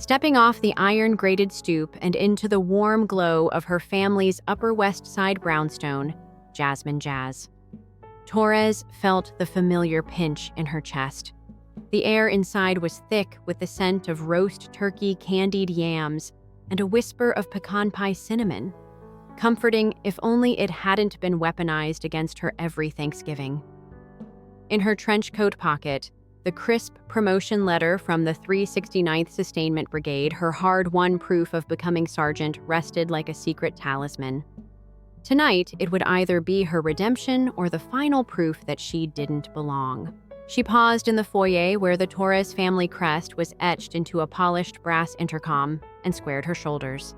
Stepping off the iron-grated stoop and into the warm glow of her family's Upper West Side brownstone, Jasmine Jazz. Torres felt the familiar pinch in her chest. The air inside was thick with the scent of roast turkey, candied yams, and a whisper of pecan pie cinnamon. Comforting if only it hadn't been weaponized against her every Thanksgiving. In her trench coat pocket, the crisp promotion letter from the 369th Sustainment Brigade, her hard-won proof of becoming sergeant, rested like a secret talisman. Tonight, it would either be her redemption or the final proof that she didn't belong. She paused in the foyer where the Torres family crest was etched into a polished brass intercom and squared her shoulders.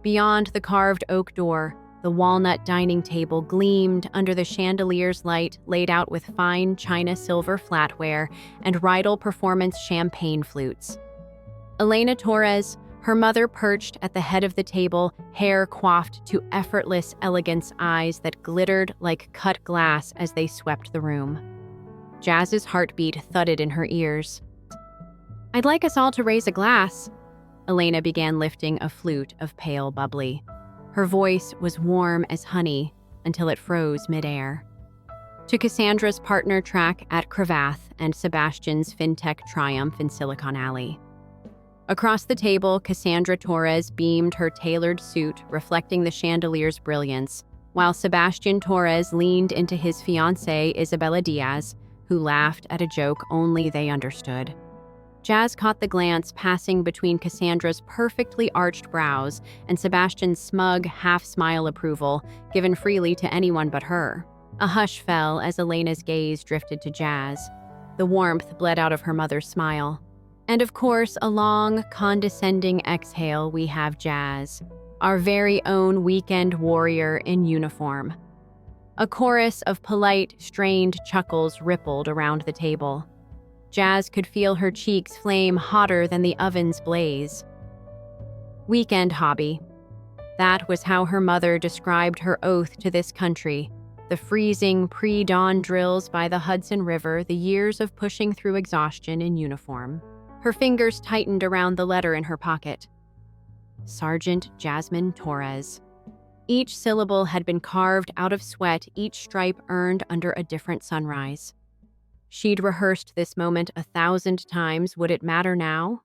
Beyond the carved oak door, the walnut dining table gleamed under the chandelier's light laid out with fine china silver flatware and Rydell Performance champagne flutes. Elena Torres, her mother perched at the head of the table, hair coiffed to effortless elegance, eyes that glittered like cut glass as they swept the room. Jazz's heartbeat thudded in her ears. "I'd like us all to raise a glass." Elena began lifting a flute of pale bubbly. Her voice was warm as honey until it froze midair. To Cassandra's partner track at Cravath and Sebastian's fintech triumph in Silicon Alley. Across the table, Cassandra Torres beamed her tailored suit, reflecting the chandelier's brilliance, while Sebastian Torres leaned into his fiancée, Isabella Diaz, who laughed at a joke only they understood. Jazz caught the glance passing between Cassandra's perfectly arched brows and Sebastian's smug, half-smile approval, given freely to anyone but her. A hush fell as Elena's gaze drifted to Jazz. The warmth bled out of her mother's smile. And of course, a long, condescending exhale, we have Jazz, our very own weekend warrior in uniform. A chorus of polite, strained chuckles rippled around the table. Jazz could feel her cheeks flame hotter than the oven's blaze. Weekend hobby. That was how her mother described her oath to this country. The freezing, pre-dawn drills by the Hudson River, the years of pushing through exhaustion in uniform. Her fingers tightened around the letter in her pocket. Sergeant Jasmine Torres. Each syllable had been carved out of sweat, each stripe earned under a different sunrise. She'd rehearsed this moment 1,000 times. Would it matter now?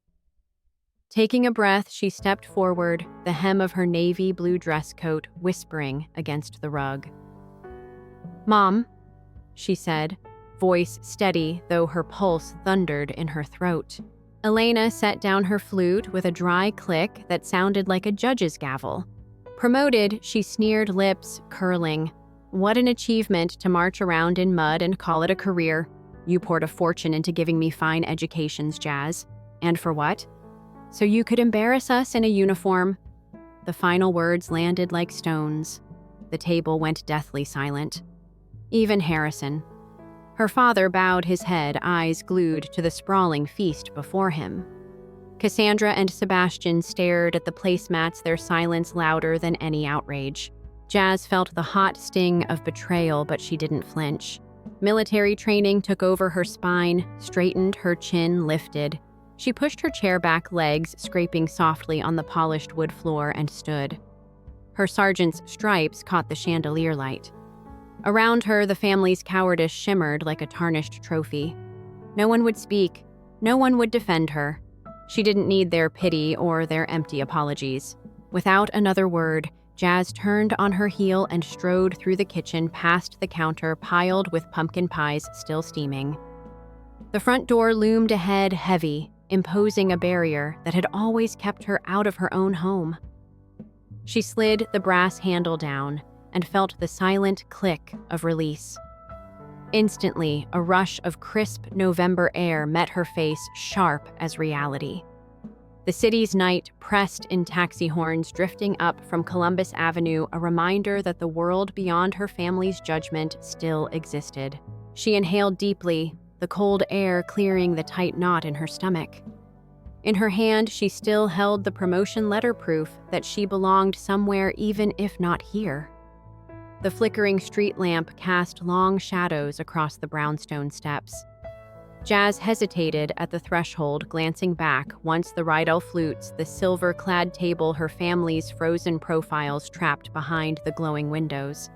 Taking a breath, she stepped forward, the hem of her navy blue dress coat whispering against the rug. "Mom," she said, voice steady though her pulse thundered in her throat. Elena set down her flute with a dry click that sounded like a judge's gavel. Promoted, she sneered, lips curling. What an achievement to march around in mud and call it a career. You poured a fortune into giving me fine educations, Jazz. And for what? So you could embarrass us in a uniform. The final words landed like stones. The table went deathly silent. Even Harrison. Her father bowed his head, eyes glued to the sprawling feast before him. Cassandra and Sebastian stared at the placemats, their silence louder than any outrage. Jazz felt the hot sting of betrayal, but she didn't flinch. Military training took over her spine, straightened, her chin lifted. She pushed her chair back, legs scraping softly on the polished wood floor, and stood. Her sergeant's stripes caught the chandelier light. Around her, the family's cowardice shimmered like a tarnished trophy. No one would speak. No one would defend her. She didn't need their pity or their empty apologies. Without another word, Jazz turned on her heel and strode through the kitchen past the counter piled with pumpkin pies still steaming. The front door loomed ahead heavy, imposing a barrier that had always kept her out of her own home. She slid the brass handle down and felt the silent click of release. Instantly, a rush of crisp November air met her face, sharp as reality. The city's night pressed in taxi horns drifting up from Columbus Avenue, a reminder that the world beyond her family's judgment still existed. She inhaled deeply, the cold air clearing the tight knot in her stomach. In her hand, she still held the promotion letter, proof that she belonged somewhere, even if not here. The flickering street lamp cast long shadows across the brownstone steps. Jazz hesitated at the threshold, glancing back once the Rydell flutes, the silver-clad table, her family's frozen profiles trapped behind the glowing windows.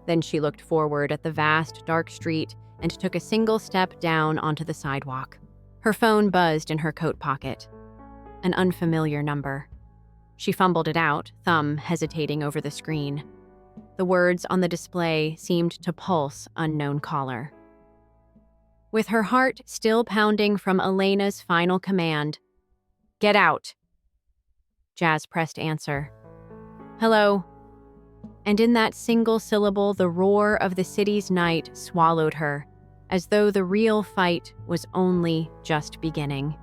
Then she looked forward at the vast, dark street and took a single step down onto the sidewalk. Her phone buzzed in her coat pocket. An unfamiliar number. She fumbled it out, thumb hesitating over the screen. The words on the display seemed to pulse unknown caller. With her heart still pounding from Elena's final command, "Get out," Jazz pressed answer. "Hello." And in that single syllable, the roar of the city's night swallowed her, as though the real fight was only just beginning.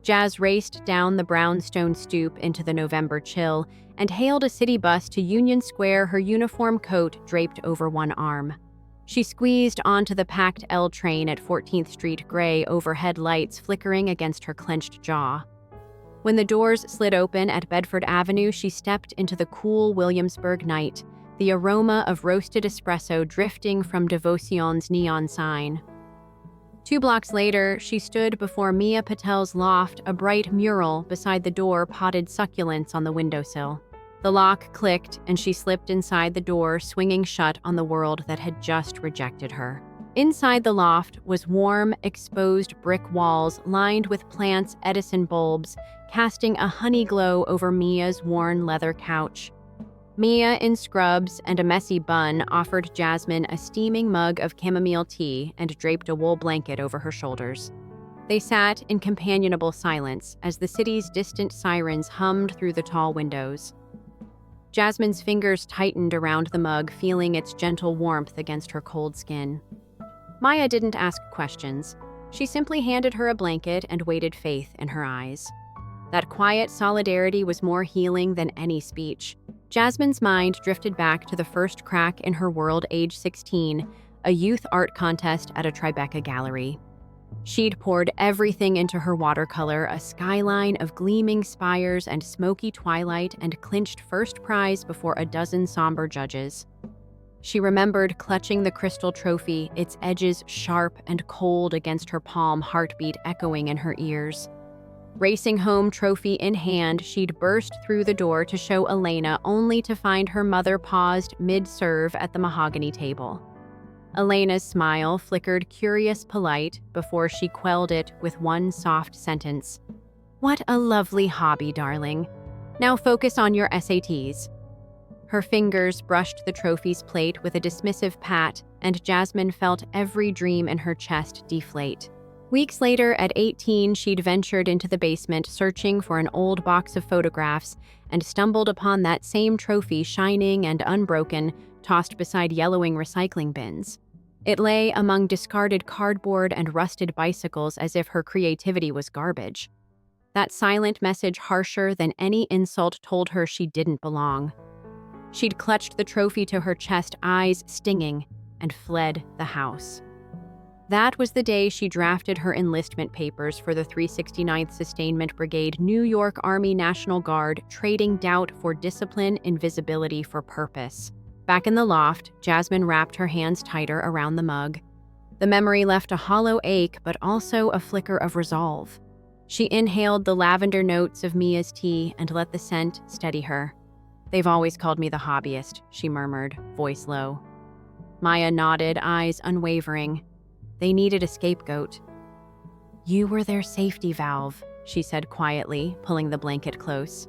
Jazz raced down the brownstone stoop into the November chill and hailed a city bus to Union Square, her uniform coat draped over one arm. She squeezed onto the packed L train at 14th Street, gray overhead lights flickering against her clenched jaw. When the doors slid open at Bedford Avenue, she stepped into the cool Williamsburg night, the aroma of roasted espresso drifting from Devocion's neon sign. 2 blocks later, she stood before Mia Patel's loft, a bright mural beside the door, potted succulents on the windowsill. The lock clicked, and she slipped inside the door, swinging shut on the world that had just rejected her. Inside the loft was warm, exposed brick walls lined with plants' Edison bulbs, casting a honey glow over Mia's worn leather couch. Mia, in scrubs and a messy bun, offered Jasmine a steaming mug of chamomile tea and draped a wool blanket over her shoulders. They sat in companionable silence as the city's distant sirens hummed through the tall windows. Jasmine's fingers tightened around the mug, feeling its gentle warmth against her cold skin. Maya didn't ask questions. She simply handed her a blanket and waited, faith in her eyes. That quiet solidarity was more healing than any speech. Jasmine's mind drifted back to the first crack in her world, age 16, a youth art contest at a Tribeca gallery. She'd poured everything into her watercolor, a skyline of gleaming spires and smoky twilight, and clinched first prize before a dozen somber judges. She remembered clutching the crystal trophy, its edges sharp and cold against her palm, heartbeat echoing in her ears. Racing home, trophy in hand, she'd burst through the door to show Elena, only to find her mother paused mid-serve at the mahogany table. Elena's smile flickered curious polite before she quelled it with one soft sentence. "What a lovely hobby, darling. Now focus on your SATs." Her fingers brushed the trophy's plate with a dismissive pat, and Jasmine felt every dream in her chest deflate. Weeks later, at 18, she'd ventured into the basement searching for an old box of photographs and stumbled upon that same trophy, shining and unbroken, tossed beside yellowing recycling bins. It lay among discarded cardboard and rusted bicycles as if her creativity was garbage. That silent message, harsher than any insult, told her she didn't belong. She'd clutched the trophy to her chest, eyes stinging, and fled the house. That was the day she drafted her enlistment papers for the 369th Sustainment Brigade, New York Army National Guard, trading doubt for discipline, invisibility for purpose. Back in the loft, Jasmine wrapped her hands tighter around the mug. The memory left a hollow ache, but also a flicker of resolve. She inhaled the lavender notes of Mia's tea and let the scent steady her. "They've always called me the hobbyist," she murmured, voice low. Maya nodded, eyes unwavering. They needed a scapegoat. "You were their safety valve," she said quietly, pulling the blanket close.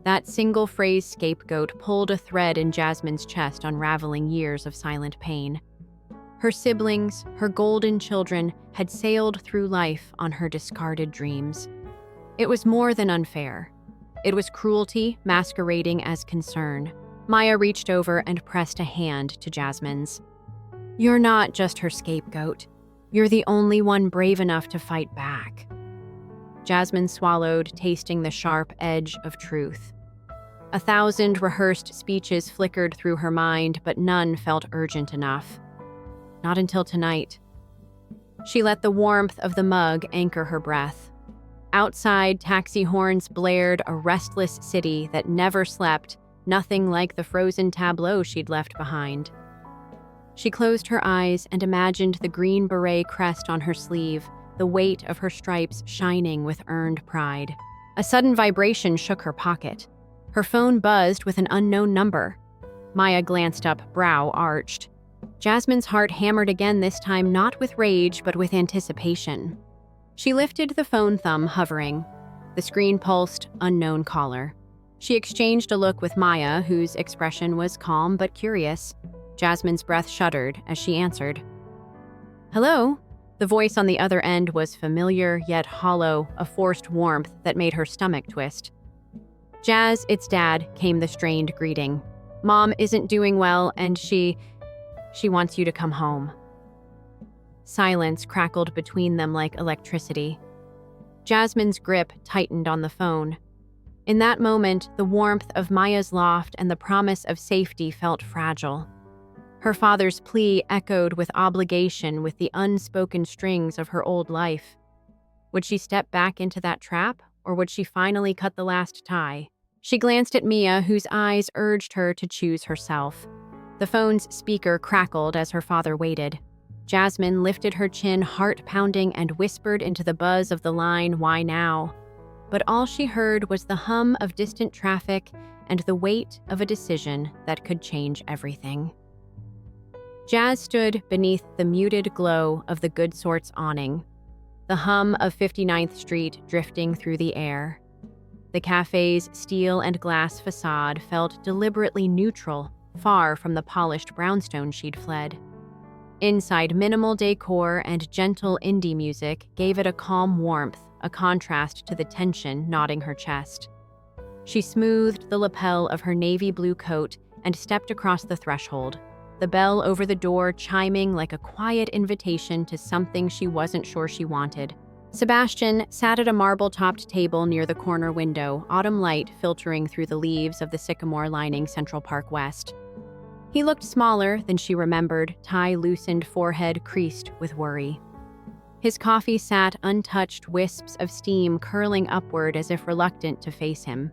That single phrase, scapegoat, pulled a thread in Jasmine's chest, unraveling years of silent pain. Her siblings, her golden children, had sailed through life on her discarded dreams. It was more than unfair. It was cruelty masquerading as concern. Maya reached over and pressed a hand to Jasmine's. "You're not just her scapegoat. You're the only one brave enough to fight back." Jasmine swallowed, tasting the sharp edge of truth. 1,000 rehearsed speeches flickered through her mind, but none felt urgent enough. Not until tonight. She let the warmth of the mug anchor her breath. Outside, taxi horns blared, a restless city that never slept, nothing like the frozen tableau she'd left behind. She closed her eyes and imagined the green beret crest on her sleeve, the weight of her stripes shining with earned pride. A sudden vibration shook her pocket. Her phone buzzed with an unknown number. Maya glanced up, brow arched. Jasmine's heart hammered again, this time not with rage but with anticipation. She lifted the phone thumb, hovering. The screen pulsed, unknown caller. She exchanged a look with Maya, whose expression was calm but curious. Jasmine's breath shuddered as she answered. "Hello?" The voice on the other end was familiar yet hollow, a forced warmth that made her stomach twist. "Jazz, it's Dad," came the strained greeting. "Mom isn't doing well, and she wants you to come home." Silence crackled between them like electricity. Jasmine's grip tightened on the phone. In that moment, the warmth of Maya's loft and the promise of safety felt fragile. Her father's plea echoed with obligation with the unspoken strings of her old life. Would she step back into that trap, or would she finally cut the last tie? She glanced at Mia, whose eyes urged her to choose herself. The phone's speaker crackled as her father waited. Jasmine lifted her chin, heart pounding, and whispered into the buzz of the line, "Why now?" But all she heard was the hum of distant traffic and the weight of a decision that could change everything. Jazz stood beneath the muted glow of the Good Sorts awning, the hum of 59th Street drifting through the air. The cafe's steel and glass facade felt deliberately neutral, far from the polished brownstone she'd fled. Inside, minimal decor and gentle indie music gave it a calm warmth, a contrast to the tension knotting her chest. She smoothed the lapel of her navy blue coat and stepped across the threshold, the bell over the door chiming like a quiet invitation to something she wasn't sure she wanted. Sebastian sat at a marble-topped table near the corner window, autumn light filtering through the leaves of the sycamore lining Central Park West. He looked smaller than she remembered, tie-loosened forehead creased with worry. His coffee sat untouched, wisps of steam curling upward as if reluctant to face him.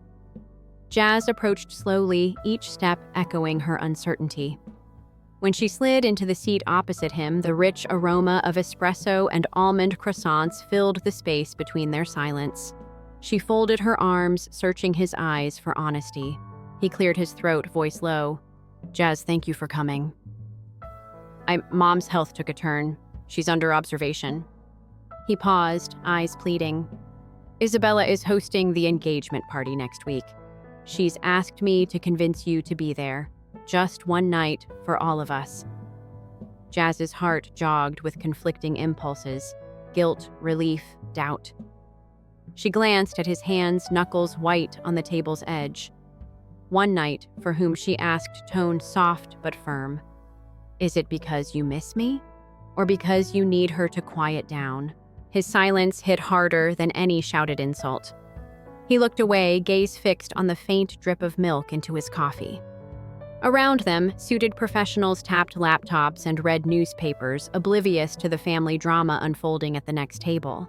Jazz approached slowly, each step echoing her uncertainty. When she slid into the seat opposite him, the rich aroma of espresso and almond croissants filled the space between their silence. She folded her arms, searching his eyes for honesty. He cleared his throat, voice low. "Jazz, thank you for coming. Mom's health took a turn. She's under observation." He paused, eyes pleading. "Isabella is hosting the engagement party next week. She's asked me to convince you to be there. Just one night for all of us." Jazz's heart jogged with conflicting impulses, guilt, relief, doubt. She glanced at his hands, knuckles white on the table's edge. One night, for whom she asked, tone soft but firm. "Is it because you miss me? Or because you need her to quiet down?" His silence hit harder than any shouted insult. He looked away, gaze fixed on the faint drip of milk into his coffee. Around them, suited professionals tapped laptops and read newspapers, oblivious to the family drama unfolding at the next table.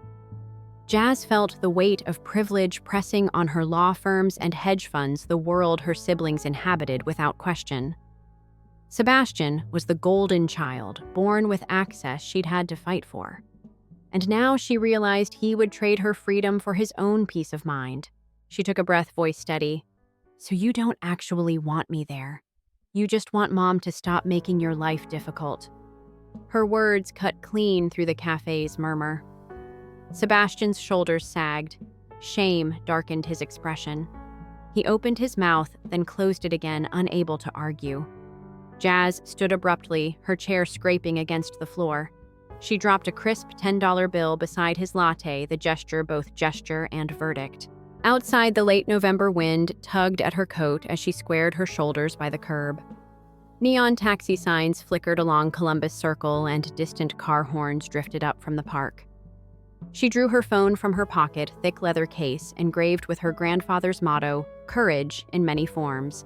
Jazz felt the weight of privilege pressing on her law firms and hedge funds, the world her siblings inhabited without question. Sebastian was the golden child, born with access she'd had to fight for. And now she realized he would trade her freedom for his own peace of mind. She took a breath, voice steady. "So you don't actually want me there. You just want Mom to stop making your life difficult." Her words cut clean through the cafe's murmur. Sebastian's shoulders sagged. Shame darkened his expression. He opened his mouth, then closed it again, unable to argue. Jazz stood abruptly, her chair scraping against the floor. She dropped a crisp $10 bill beside his latte, the gesture both gesture and verdict. Outside, the late November wind tugged at her coat as she squared her shoulders by the curb. Neon taxi signs flickered along Columbus Circle and distant car horns drifted up from the park. She drew her phone from her pocket, thick leather case, engraved with her grandfather's motto, "Courage in many forms."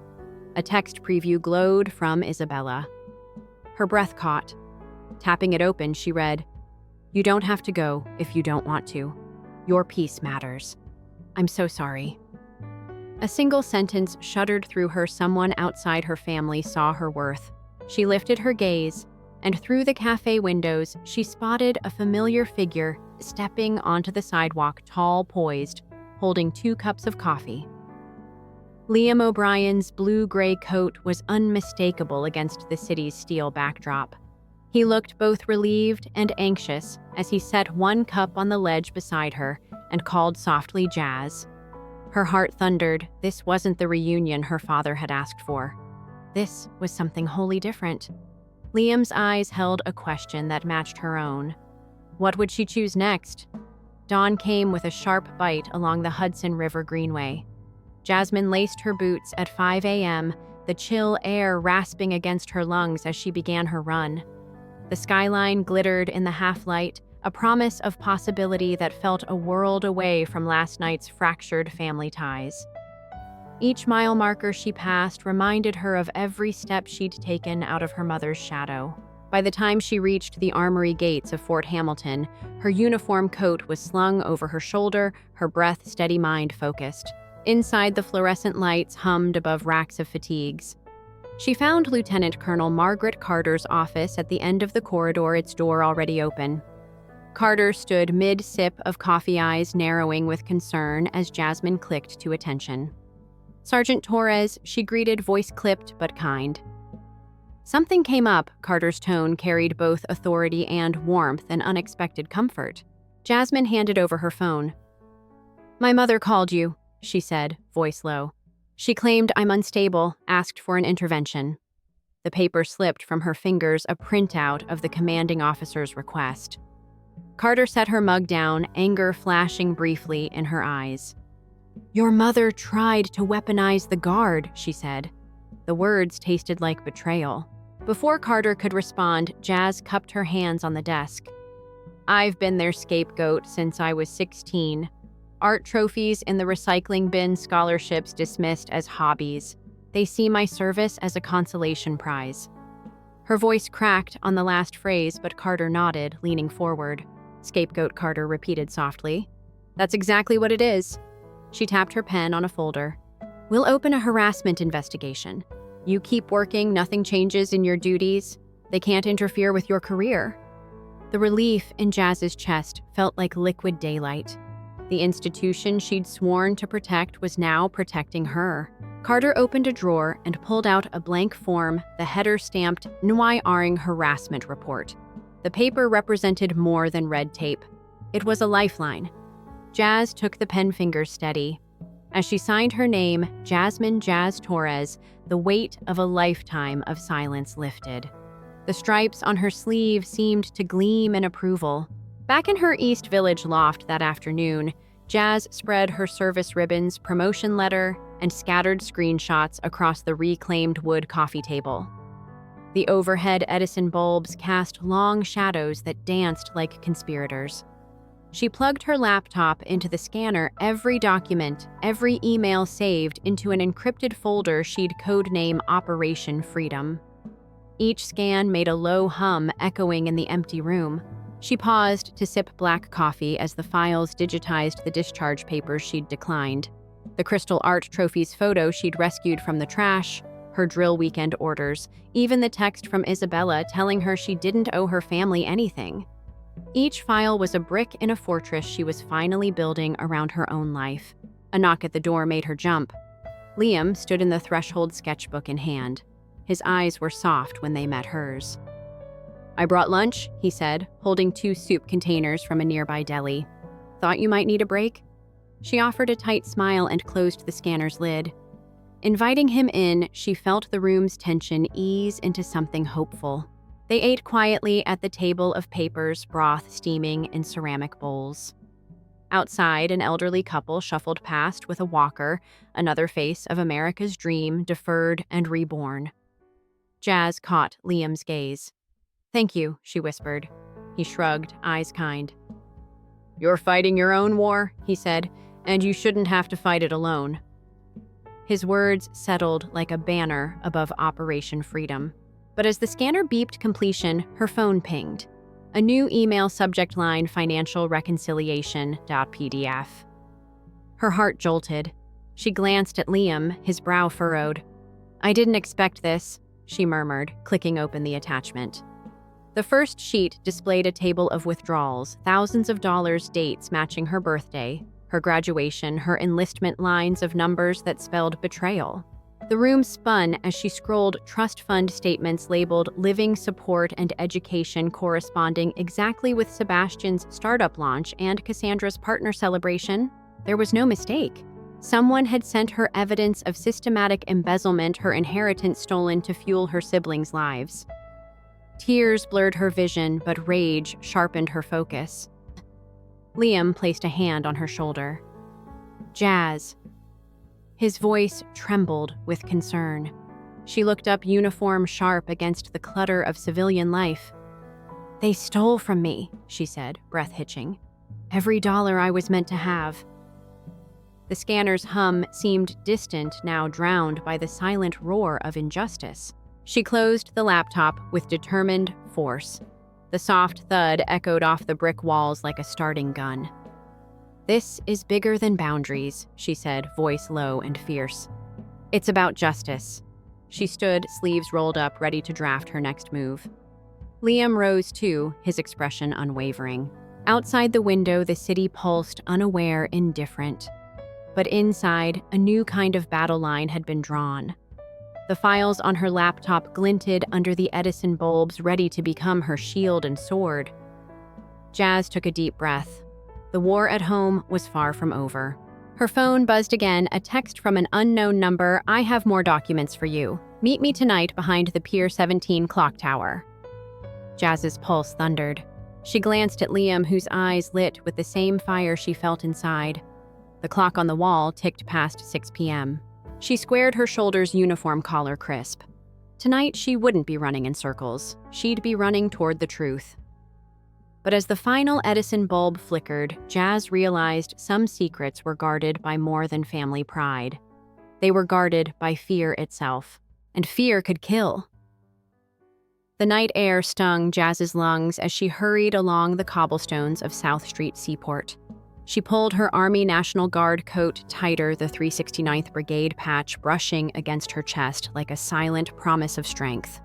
A text preview glowed from Isabella. Her breath caught. Tapping it open, she read, "You don't have to go if you don't want to. Your peace matters. I'm so sorry." A single sentence shuddered through her. Someone outside her family saw her worth. She lifted her gaze, and through the cafe windows, she spotted a familiar figure stepping onto the sidewalk, tall, poised, holding 2 cups of coffee. Liam O'Brien's blue-gray coat was unmistakable against the city's steel backdrop. He looked both relieved and anxious as he set 1 cup on the ledge beside her and called softly Jazz. Her heart thundered. This wasn't the reunion her father had asked for. This was something wholly different. Liam's eyes held a question that matched her own. What would she choose next? Dawn came with a sharp bite along the Hudson River Greenway. Jasmine laced her boots at 5 a.m., the chill air rasping against her lungs as she began her run. The skyline glittered in the half-light, a promise of possibility that felt a world away from last night's fractured family ties. Each mile marker she passed reminded her of every step she'd taken out of her mother's shadow. By the time she reached the armory gates of Fort Hamilton, her uniform coat was slung over her shoulder, her breath steady, mind focused. Inside, the fluorescent lights hummed above racks of fatigues. She found Lieutenant Colonel Margaret Carter's office at the end of the corridor, its door already open. Carter stood mid-sip of coffee, eyes narrowing with concern as Jasmine clicked to attention. Sergeant Torres, she greeted, voice clipped but kind. Something came up. Carter's tone carried both authority and warmth and unexpected comfort. Jasmine handed over her phone. "My mother called you," she said, voice low. "She claimed I'm unstable, asked for an intervention." The paper slipped from her fingers, a printout of the commanding officer's request. Carter set her mug down, anger flashing briefly in her eyes. "Your mother tried to weaponize the guard," she said. The words tasted like betrayal. Before Carter could respond, Jazz cupped her hands on the desk. "I've been their scapegoat since I was 16. Art trophies in the recycling bin, scholarships dismissed as hobbies. They see my service as a consolation prize." Her voice cracked on the last phrase, but Carter nodded, leaning forward. "Scapegoat," Carter repeated softly. "That's exactly what it is." She tapped her pen on a folder. "We'll open a harassment investigation. You keep working, nothing changes in your duties. They can't interfere with your career." The relief in Jazz's chest felt like liquid daylight. The institution she'd sworn to protect was now protecting her. Carter opened a drawer and pulled out a blank form, the header stamped Nguyen Aring Harassment Report. The paper represented more than red tape. It was a lifeline. Jazz took the pen fingers steady. As she signed her name, Jasmine Jazz Torres, the weight of a lifetime of silence lifted. The stripes on her sleeve seemed to gleam in approval. Back in her East Village loft that afternoon, Jazz spread her service ribbons, promotion letter, and scattered screenshots across the reclaimed wood coffee table. The overhead Edison bulbs cast long shadows that danced like conspirators. She plugged her laptop into the scanner, every document, every email saved into an encrypted folder she'd codename Operation Freedom. Each scan made a low hum echoing in the empty room. She paused to sip black coffee as the files digitized the discharge papers she'd declined. The Crystal Art Trophies photo she'd rescued from the trash, her drill weekend orders, even the text from Isabella telling her she didn't owe her family anything. Each file was a brick in a fortress she was finally building around her own life. A knock at the door made her jump. Liam stood in the threshold, sketchbook in hand. His eyes were soft when they met hers. "I brought lunch," he said, holding 2 soup containers from a nearby deli. "Thought you might need a break?" She offered a tight smile and closed the scanner's lid. Inviting him in, she felt the room's tension ease into something hopeful. They ate quietly at the table of papers, broth steaming in ceramic bowls. Outside, an elderly couple shuffled past with a walker, another face of America's dream, deferred and reborn. Jazz caught Liam's gaze. "Thank you," she whispered. He shrugged, eyes kind. "You're fighting your own war," he said, "and you shouldn't have to fight it alone." His words settled like a banner above Operation Freedom. But as the scanner beeped completion, her phone pinged. A new email subject line, financial reconciliation.pdf. Her heart jolted. She glanced at Liam, his brow furrowed. "I didn't expect this," she murmured, clicking open the attachment. The first sheet displayed a table of withdrawals, thousands of dollars, dates matching her birthday, her graduation, her enlistment, lines of numbers that spelled betrayal. The room spun as she scrolled trust fund statements labeled living support and education, corresponding exactly with Sebastian's startup launch and Cassandra's partner celebration. There was no mistake. Someone had sent her evidence of systematic embezzlement, her inheritance stolen to fuel her siblings' lives. Tears blurred her vision, but rage sharpened her focus. Liam placed a hand on her shoulder. "Jazz." His voice trembled with concern. She looked up, uniform sharp against the clutter of civilian life. "They stole from me," she said, breath hitching. "Every dollar I was meant to have." The scanner's hum seemed distant, now drowned by the silent roar of injustice. She closed the laptop with determined force. The soft thud echoed off the brick walls like a starting gun. "This is bigger than boundaries," she said, voice low and fierce. "It's about justice." She stood, sleeves rolled up, ready to draft her next move. Liam rose too, his expression unwavering. Outside the window, the city pulsed, unaware, indifferent. But inside, a new kind of battle line had been drawn. The files on her laptop glinted under the Edison bulbs, ready to become her shield and sword. Jazz took a deep breath. The war at home was far from over. Her phone buzzed again, a text from an unknown number. "I have more documents for you. Meet me tonight behind the Pier 17 clock tower." Jazz's pulse thundered. She glanced at Liam, whose eyes lit with the same fire she felt inside. The clock on the wall ticked past 6 p.m. She squared her shoulders, uniform collar crisp. Tonight she wouldn't be running in circles. She'd be running toward the truth. But as the final Edison bulb flickered, Jazz realized some secrets were guarded by more than family pride. They were guarded by fear itself. And fear could kill. The night air stung Jazz's lungs as she hurried along the cobblestones of South Street Seaport. She pulled her Army National Guard coat tighter, the 369th Brigade patch brushing against her chest like a silent promise of strength.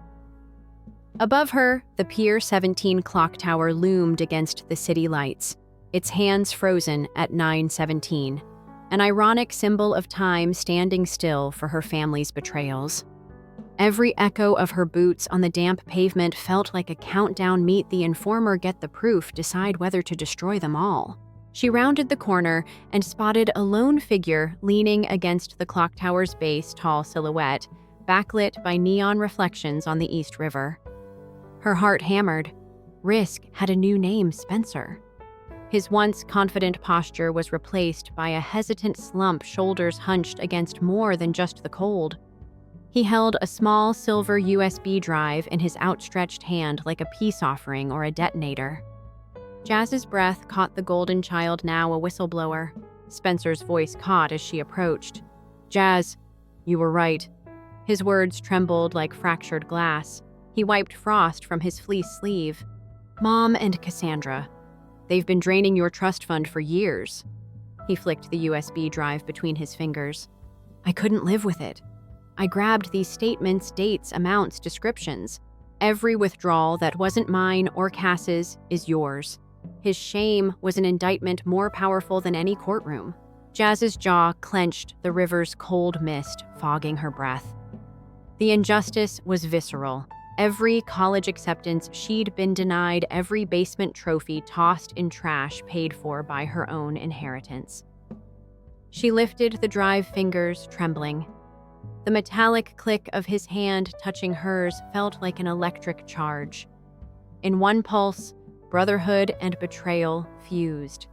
Above her, the Pier 17 clock tower loomed against the city lights, its hands frozen at 9:17, an ironic symbol of time standing still for her family's betrayals. Every echo of her boots on the damp pavement felt like a countdown. Meet the informer, get the proof, decide whether to destroy them all. She rounded the corner and spotted a lone figure leaning against the clock tower's base, tall silhouette, backlit by neon reflections on the East River. Her heart hammered. Risk had a new name, Spencer. His once confident posture was replaced by a hesitant slump, shoulders hunched against more than just the cold. He held a small silver USB drive in his outstretched hand like a peace offering or a detonator. Jazz's breath caught the golden child, now a whistleblower. Spencer's voice caught as she approached. "Jazz, you were right." His words trembled like fractured glass. He wiped frost from his fleece sleeve. "Mom and Cassandra. They've been draining your trust fund for years." He flicked the USB drive between his fingers. "I couldn't live with it. I grabbed these statements, dates, amounts, descriptions. Every withdrawal that wasn't mine or Cass's is yours." His shame was an indictment more powerful than any courtroom. Jazz's jaw clenched, the river's cold mist fogging her breath. The injustice was visceral. Every college acceptance she'd been denied, every basement trophy tossed in trash paid for by her own inheritance. She lifted the drive, fingers trembling. The metallic click of his hand touching hers felt like an electric charge. In one pulse, brotherhood and betrayal fused.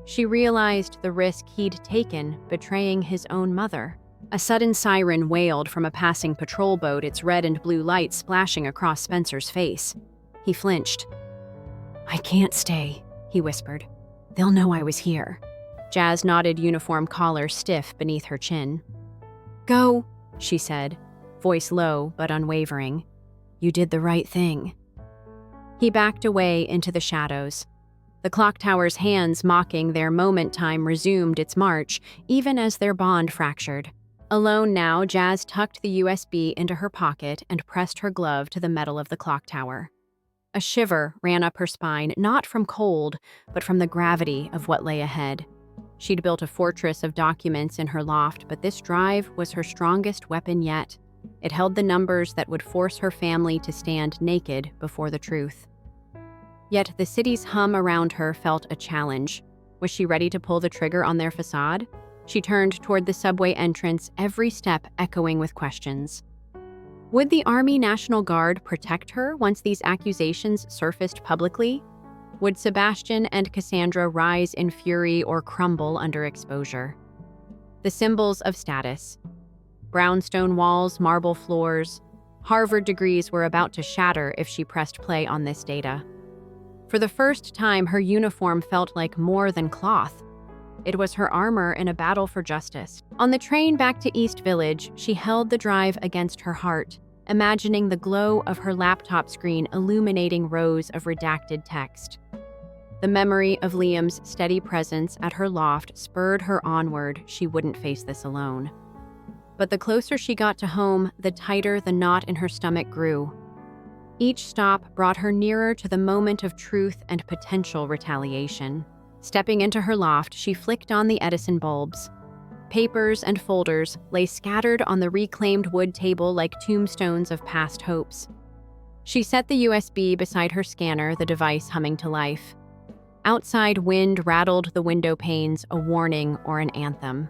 She realized the risk he'd taken, betraying his own mother. A sudden siren wailed from a passing patrol boat, its red and blue lights splashing across Spencer's face. He flinched. "I can't stay," he whispered. "They'll know I was here." Jazz nodded, uniform collar stiff beneath her chin. "Go," she said, voice low but unwavering. "You did the right thing." He backed away into the shadows. The clock tower's hands, mocking their moment time, resumed its march, even as their bond fractured. Alone now, Jazz tucked the USB into her pocket and pressed her glove to the metal of the clock tower. A shiver ran up her spine, not from cold, but from the gravity of what lay ahead. She'd built a fortress of documents in her loft, but this drive was her strongest weapon yet. It held the numbers that would force her family to stand naked before the truth. Yet the city's hum around her felt a challenge. Was she ready to pull the trigger on their facade? She turned toward the subway entrance, every step echoing with questions. Would the Army National Guard protect her once these accusations surfaced publicly? Would Sebastian and Cassandra rise in fury or crumble under exposure? The symbols of status. Brownstone walls, marble floors. Harvard degrees were about to shatter if she pressed play on this data. For the first time, her uniform felt like more than cloth. It was her armor in a battle for justice. On the train back to East Village, she held the drive against her heart, imagining the glow of her laptop screen illuminating rows of redacted text. The memory of Liam's steady presence at her loft spurred her onward. She wouldn't face this alone. But the closer she got to home, the tighter the knot in her stomach grew. Each stop brought her nearer to the moment of truth and potential retaliation. Stepping into her loft, she flicked on the Edison bulbs. Papers and folders lay scattered on the reclaimed wood table like tombstones of past hopes. She set the USB beside her scanner, the device humming to life. Outside wind rattled the window panes, a warning or an anthem.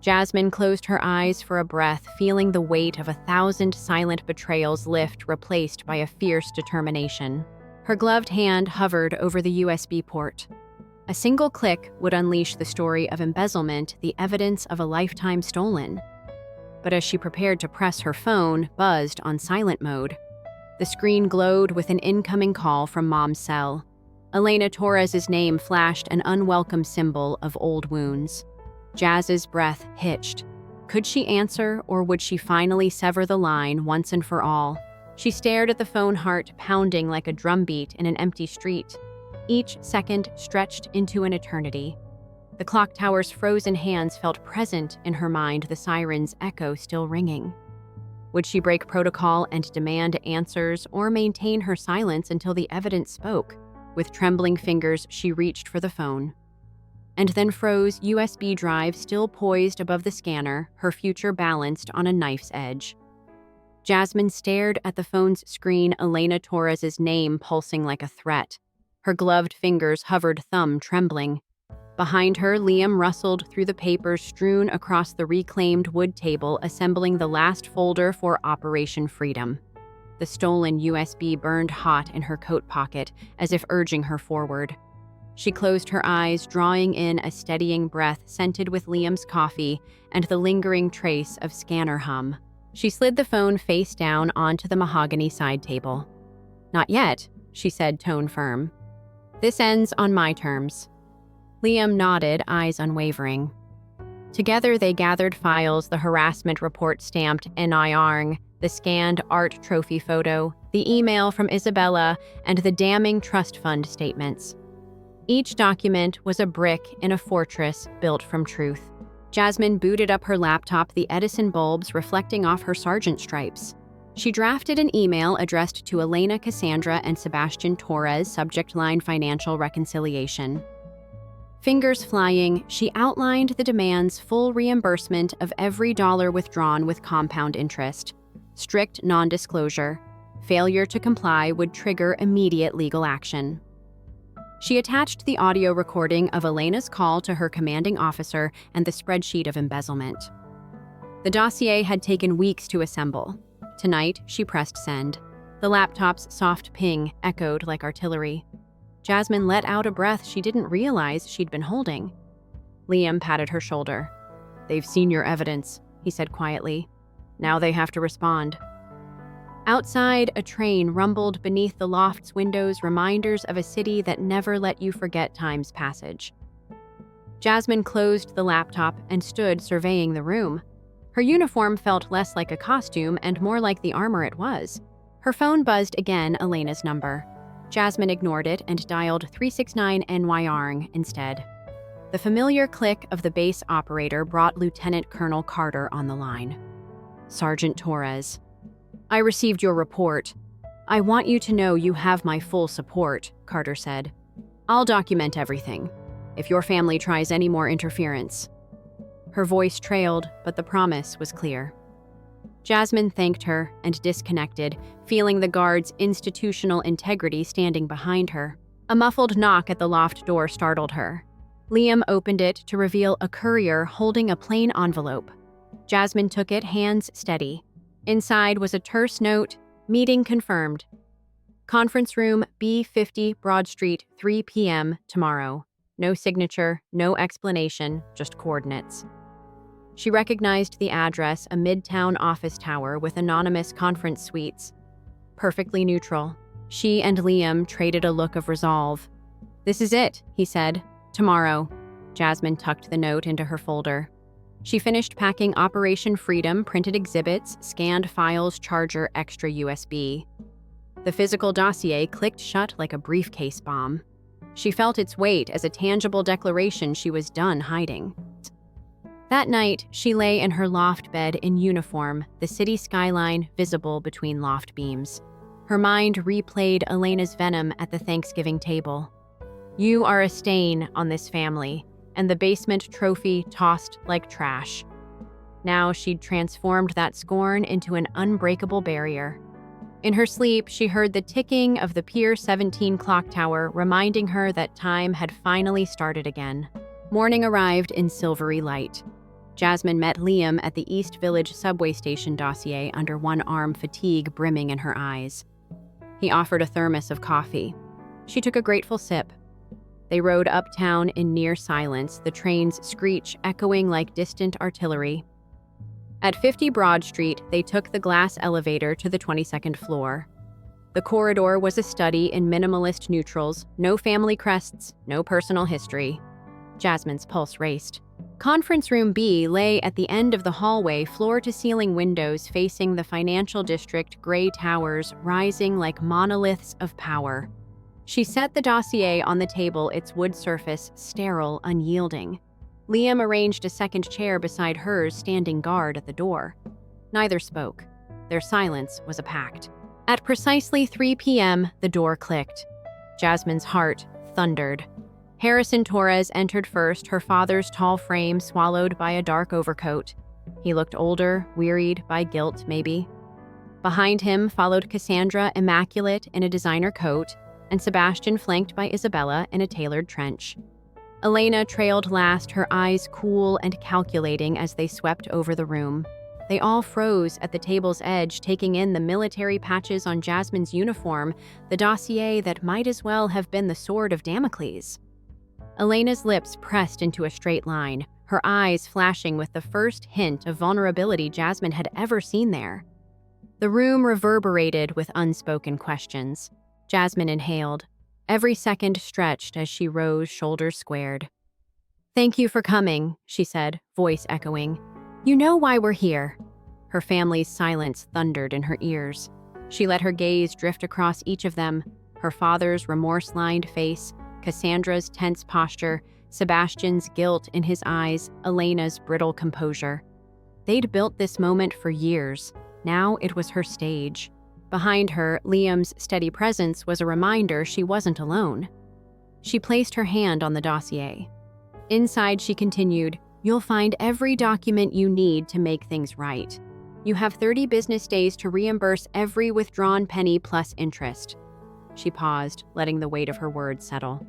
Jasmine closed her eyes for a breath, feeling the weight of 1,000 silent betrayals lift, replaced by a fierce determination. Her gloved hand hovered over the USB port. A single click would unleash the story of embezzlement, the evidence of a lifetime stolen. But as she prepared to press her phone, buzzed on silent mode. The screen glowed with an incoming call from Mom's cell. Elena Torres's name flashed, an unwelcome symbol of old wounds. Jazz's breath hitched. Could she answer, or would she finally sever the line once and for all? She stared at the phone, heart pounding like a drumbeat in an empty street. Each second stretched into an eternity. The clock tower's frozen hands felt present in her mind, the siren's echo still ringing. Would she break protocol and demand answers, or maintain her silence until the evidence spoke? With trembling fingers, she reached for the phone. And then froze, USB drive still poised above the scanner, her future balanced on a knife's edge. Jasmine stared at the phone's screen, Elena Torres's name pulsing like a threat. Her gloved fingers hovered, thumb trembling. Behind her, Liam rustled through the papers strewn across the reclaimed wood table, assembling the last folder for Operation Freedom. The stolen USB burned hot in her coat pocket, as if urging her forward. She closed her eyes, drawing in a steadying breath scented with Liam's coffee and the lingering trace of scanner hum. She slid the phone face down onto the mahogany side table. "Not yet," she said, tone firm. "This ends on my terms." Liam nodded, eyes unwavering. Together they gathered files, the harassment report stamped NIRNG, the scanned art trophy photo, the email from Isabella, and the damning trust fund statements. Each document was a brick in a fortress built from truth. Jasmine booted up her laptop, the Edison bulbs reflecting off her sergeant stripes. She drafted an email addressed to Elena, Cassandra, and Sebastian Torres, subject line financial reconciliation. Fingers flying, she outlined the demands: full reimbursement of every dollar withdrawn with compound interest, strict non-disclosure. Failure to comply would trigger immediate legal action. She attached the audio recording of Elena's call to her commanding officer and the spreadsheet of embezzlement. The dossier had taken weeks to assemble. Tonight, she pressed send. The laptop's soft ping echoed like artillery. Jasmine let out a breath she didn't realize she'd been holding. Liam patted her shoulder. "They've seen your evidence," he said quietly. "Now they have to respond." Outside, a train rumbled beneath the loft's windows, reminders of a city that never let you forget time's passage. Jasmine closed the laptop and stood surveying the room. Her uniform felt less like a costume and more like the armor it was. Her phone buzzed again, Elena's number. Jasmine ignored it and dialed 369 NYRNG instead. The familiar click of the base operator brought Lieutenant Colonel Carter on the line. "Sergeant Torres, I received your report. I want you to know you have my full support, Carter said. I'll document everything, if your family tries any more interference. Her voice trailed, but the promise was clear. Jasmine thanked her and disconnected, feeling the guard's institutional integrity standing behind her. A muffled knock at the loft door startled her. Liam opened it to reveal a courier holding a plain envelope. Jasmine took it, hands steady. Inside was a terse note, meeting confirmed. Conference room B50 Broad Street, 3 p.m. tomorrow. No signature, no explanation, just coordinates. She recognized the address, a midtown office tower with anonymous conference suites. Perfectly neutral. She and Liam traded a look of resolve. This is it, he said. Tomorrow. Jasmine tucked the note into her folder. She finished packing Operation Freedom, printed exhibits, scanned files, charger, extra USB. The physical dossier clicked shut like a briefcase bomb. She felt its weight as a tangible declaration she was done hiding. That night, she lay in her loft bed in uniform, the city skyline visible between loft beams. Her mind replayed Elena's venom at the Thanksgiving table. You are a stain on this family, and the basement trophy tossed like trash. Now she'd transformed that scorn into an unbreakable barrier. In her sleep, she heard the ticking of the Pier 17 clock tower, reminding her that time had finally started again. Morning arrived in silvery light. Jasmine met Liam at the East Village subway station dossier under one arm, fatigue brimming in her eyes. He offered a thermos of coffee. She took a grateful sip. They rode uptown in near silence, the train's screech echoing like distant artillery. At 50 Broad Street, they took the glass elevator to the 22nd floor. The corridor was a study in minimalist neutrals, no family crests, no personal history. Jasmine's pulse raced. Conference Room B lay at the end of the hallway, floor-to-ceiling windows facing the financial district, gray towers rising like monoliths of power. She set the dossier on the table, its wood surface sterile, unyielding. Liam arranged a second chair beside hers, standing guard at the door. Neither spoke. Their silence was a pact. At precisely 3 p.m., the door clicked. Jasmine's heart thundered. Harrison Torres entered first, her father's tall frame swallowed by a dark overcoat. He looked older, wearied by guilt, maybe. Behind him followed Cassandra, immaculate in a designer coat, and Sebastian flanked by Isabella in a tailored trench. Elena trailed last, her eyes cool and calculating as they swept over the room. They all froze at the table's edge, taking in the military patches on Jasmine's uniform, the dossier that might as well have been the sword of Damocles. Elena's lips pressed into a straight line, her eyes flashing with the first hint of vulnerability Jasmine had ever seen there. The room reverberated with unspoken questions. Jasmine inhaled. Every second stretched as she rose, shoulders squared. "Thank you for coming," she said, voice echoing. "You know why we're here." Her family's silence thundered in her ears. She let her gaze drift across each of them, her father's remorse-lined face, Cassandra's tense posture, Sebastian's guilt in his eyes, Elena's brittle composure. They'd built this moment for years. Now it was her stage. Behind her, Liam's steady presence was a reminder she wasn't alone. She placed her hand on the dossier. Inside, she continued, "You'll find every document you need to make things right. You have 30 business days to reimburse every withdrawn penny plus interest." She paused, letting the weight of her words settle.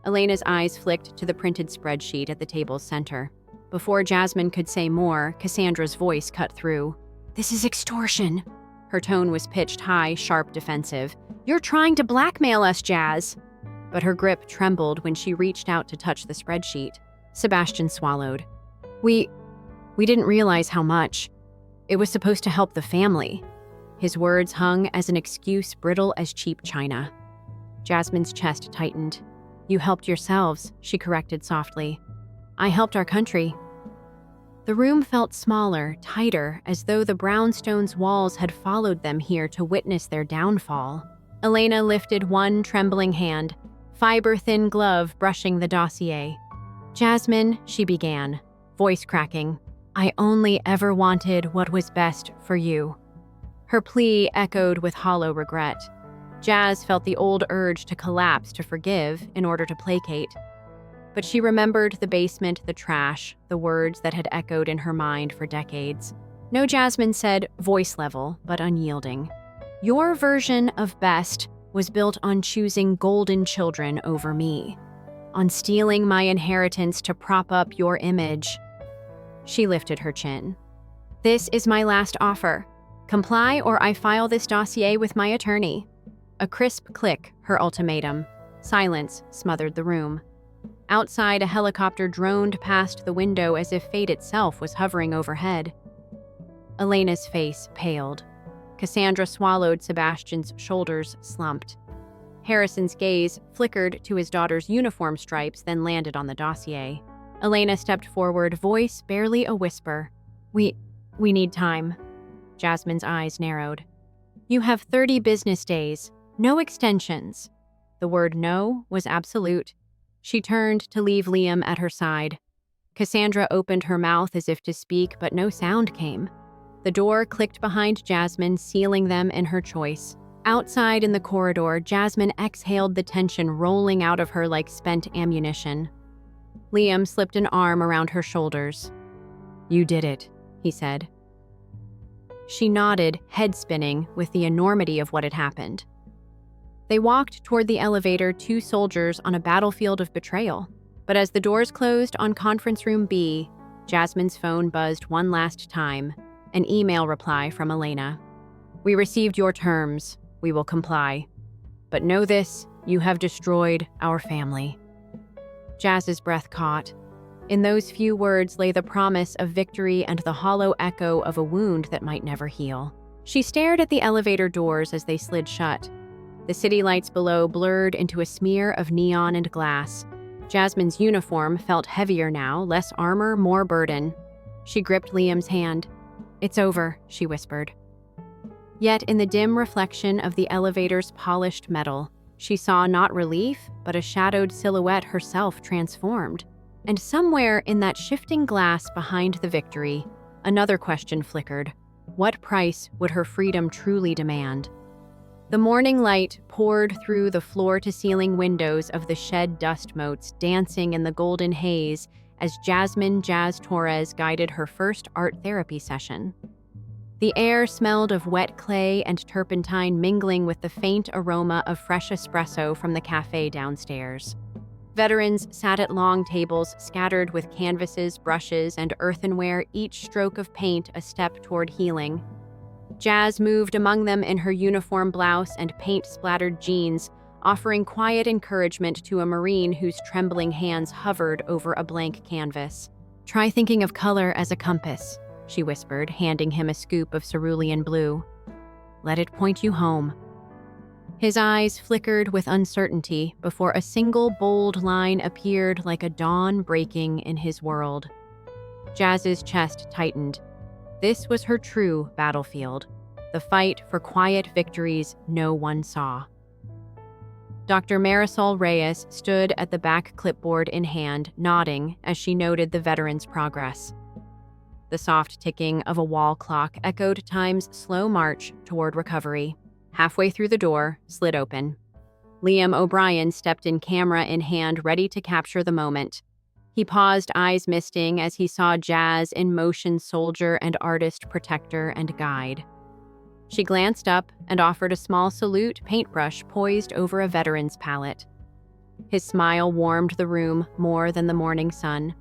Elena's eyes flicked to the printed spreadsheet at the table's center. Before Jasmine could say more, Cassandra's voice cut through. "This is extortion." Her tone was pitched high, sharp, defensive. "You're trying to blackmail us, Jazz." But her grip trembled when she reached out to touch the spreadsheet. Sebastian swallowed. We didn't realize how much. It was supposed to help the family." His words hung as an excuse brittle as cheap china. Jasmine's chest tightened. "You helped yourselves," she corrected softly. "I helped our country." The room felt smaller, tighter, as though the brownstone's walls had followed them here to witness their downfall. Elena lifted one trembling hand, fiber-thin glove brushing the dossier. "Jasmine," she began, voice cracking, "I only ever wanted what was best for you." Her plea echoed with hollow regret. Jazz felt the old urge to collapse to forgive in order to placate. But she remembered the basement, the trash, the words that had echoed in her mind for decades. No, Jasmine said, voice level, but unyielding. Your version of best was built on choosing golden children over me, on stealing my inheritance to prop up your image. She lifted her chin. This is my last offer. Comply or I file this dossier with my attorney. A crisp click, her ultimatum. Silence smothered the room. Outside, a helicopter droned past the window as if fate itself was hovering overhead. Elena's face paled. Cassandra swallowed. Sebastian's shoulders slumped. Harrison's gaze flickered to his daughter's uniform stripes, then landed on the dossier. Elena stepped forward, voice barely a whisper. We need time. Jasmine's eyes narrowed. You have 30 business days. No extensions. The word no was absolute. She turned to leave Liam at her side. Cassandra opened her mouth as if to speak, but no sound came. The door clicked behind Jasmine, sealing them in her choice. Outside in the corridor, Jasmine exhaled, the tension rolling out of her like spent ammunition. Liam slipped an arm around her shoulders. You did it, he said. She nodded, head spinning with the enormity of what had happened. They walked toward the elevator, two soldiers on a battlefield of betrayal. But as the doors closed on conference room B, Jasmine's phone buzzed one last time, an email reply from Elena. We received your terms. We will comply. But know this, you have destroyed our family. Jazz's breath caught. In those few words lay the promise of victory and the hollow echo of a wound that might never heal. She stared at the elevator doors as they slid shut. The city lights below blurred into a smear of neon and glass. Jasmine's uniform felt heavier now, less armor, more burden. She gripped Liam's hand. It's over, she whispered. Yet in the dim reflection of the elevator's polished metal, she saw not relief, but a shadowed silhouette, herself transformed. And somewhere in that shifting glass behind the victory, another question flickered. What price would her freedom truly demand? The morning light poured through the floor-to-ceiling windows of the shed dust motes, dancing in the golden haze as Jasmine Jazz Torres guided her first art therapy session. The air smelled of wet clay and turpentine, mingling with the faint aroma of fresh espresso from the cafe downstairs. Veterans sat at long tables scattered with canvases, brushes, and earthenware, each stroke of paint a step toward healing. Jazz moved among them in her uniform blouse and paint-splattered jeans, offering quiet encouragement to a Marine whose trembling hands hovered over a blank canvas. Try thinking of color as a compass, she whispered, handing him a scoop of cerulean blue. Let it point you home. His eyes flickered with uncertainty before a single bold line appeared like a dawn breaking in his world. Jazz's chest tightened. This was her true battlefield, the fight for quiet victories no one saw. Dr. Marisol Reyes stood at the back, clipboard in hand, nodding as she noted the veteran's progress. The soft ticking of a wall clock echoed time's slow march toward recovery. Halfway through the door, slid open. Liam O'Brien stepped in, camera in hand, ready to capture the moment. He paused, eyes misting, as he saw Jazz in motion, soldier and artist, protector and guide. She glanced up and offered a small salute, paintbrush poised over a veteran's palette. His smile warmed the room more than the morning sun.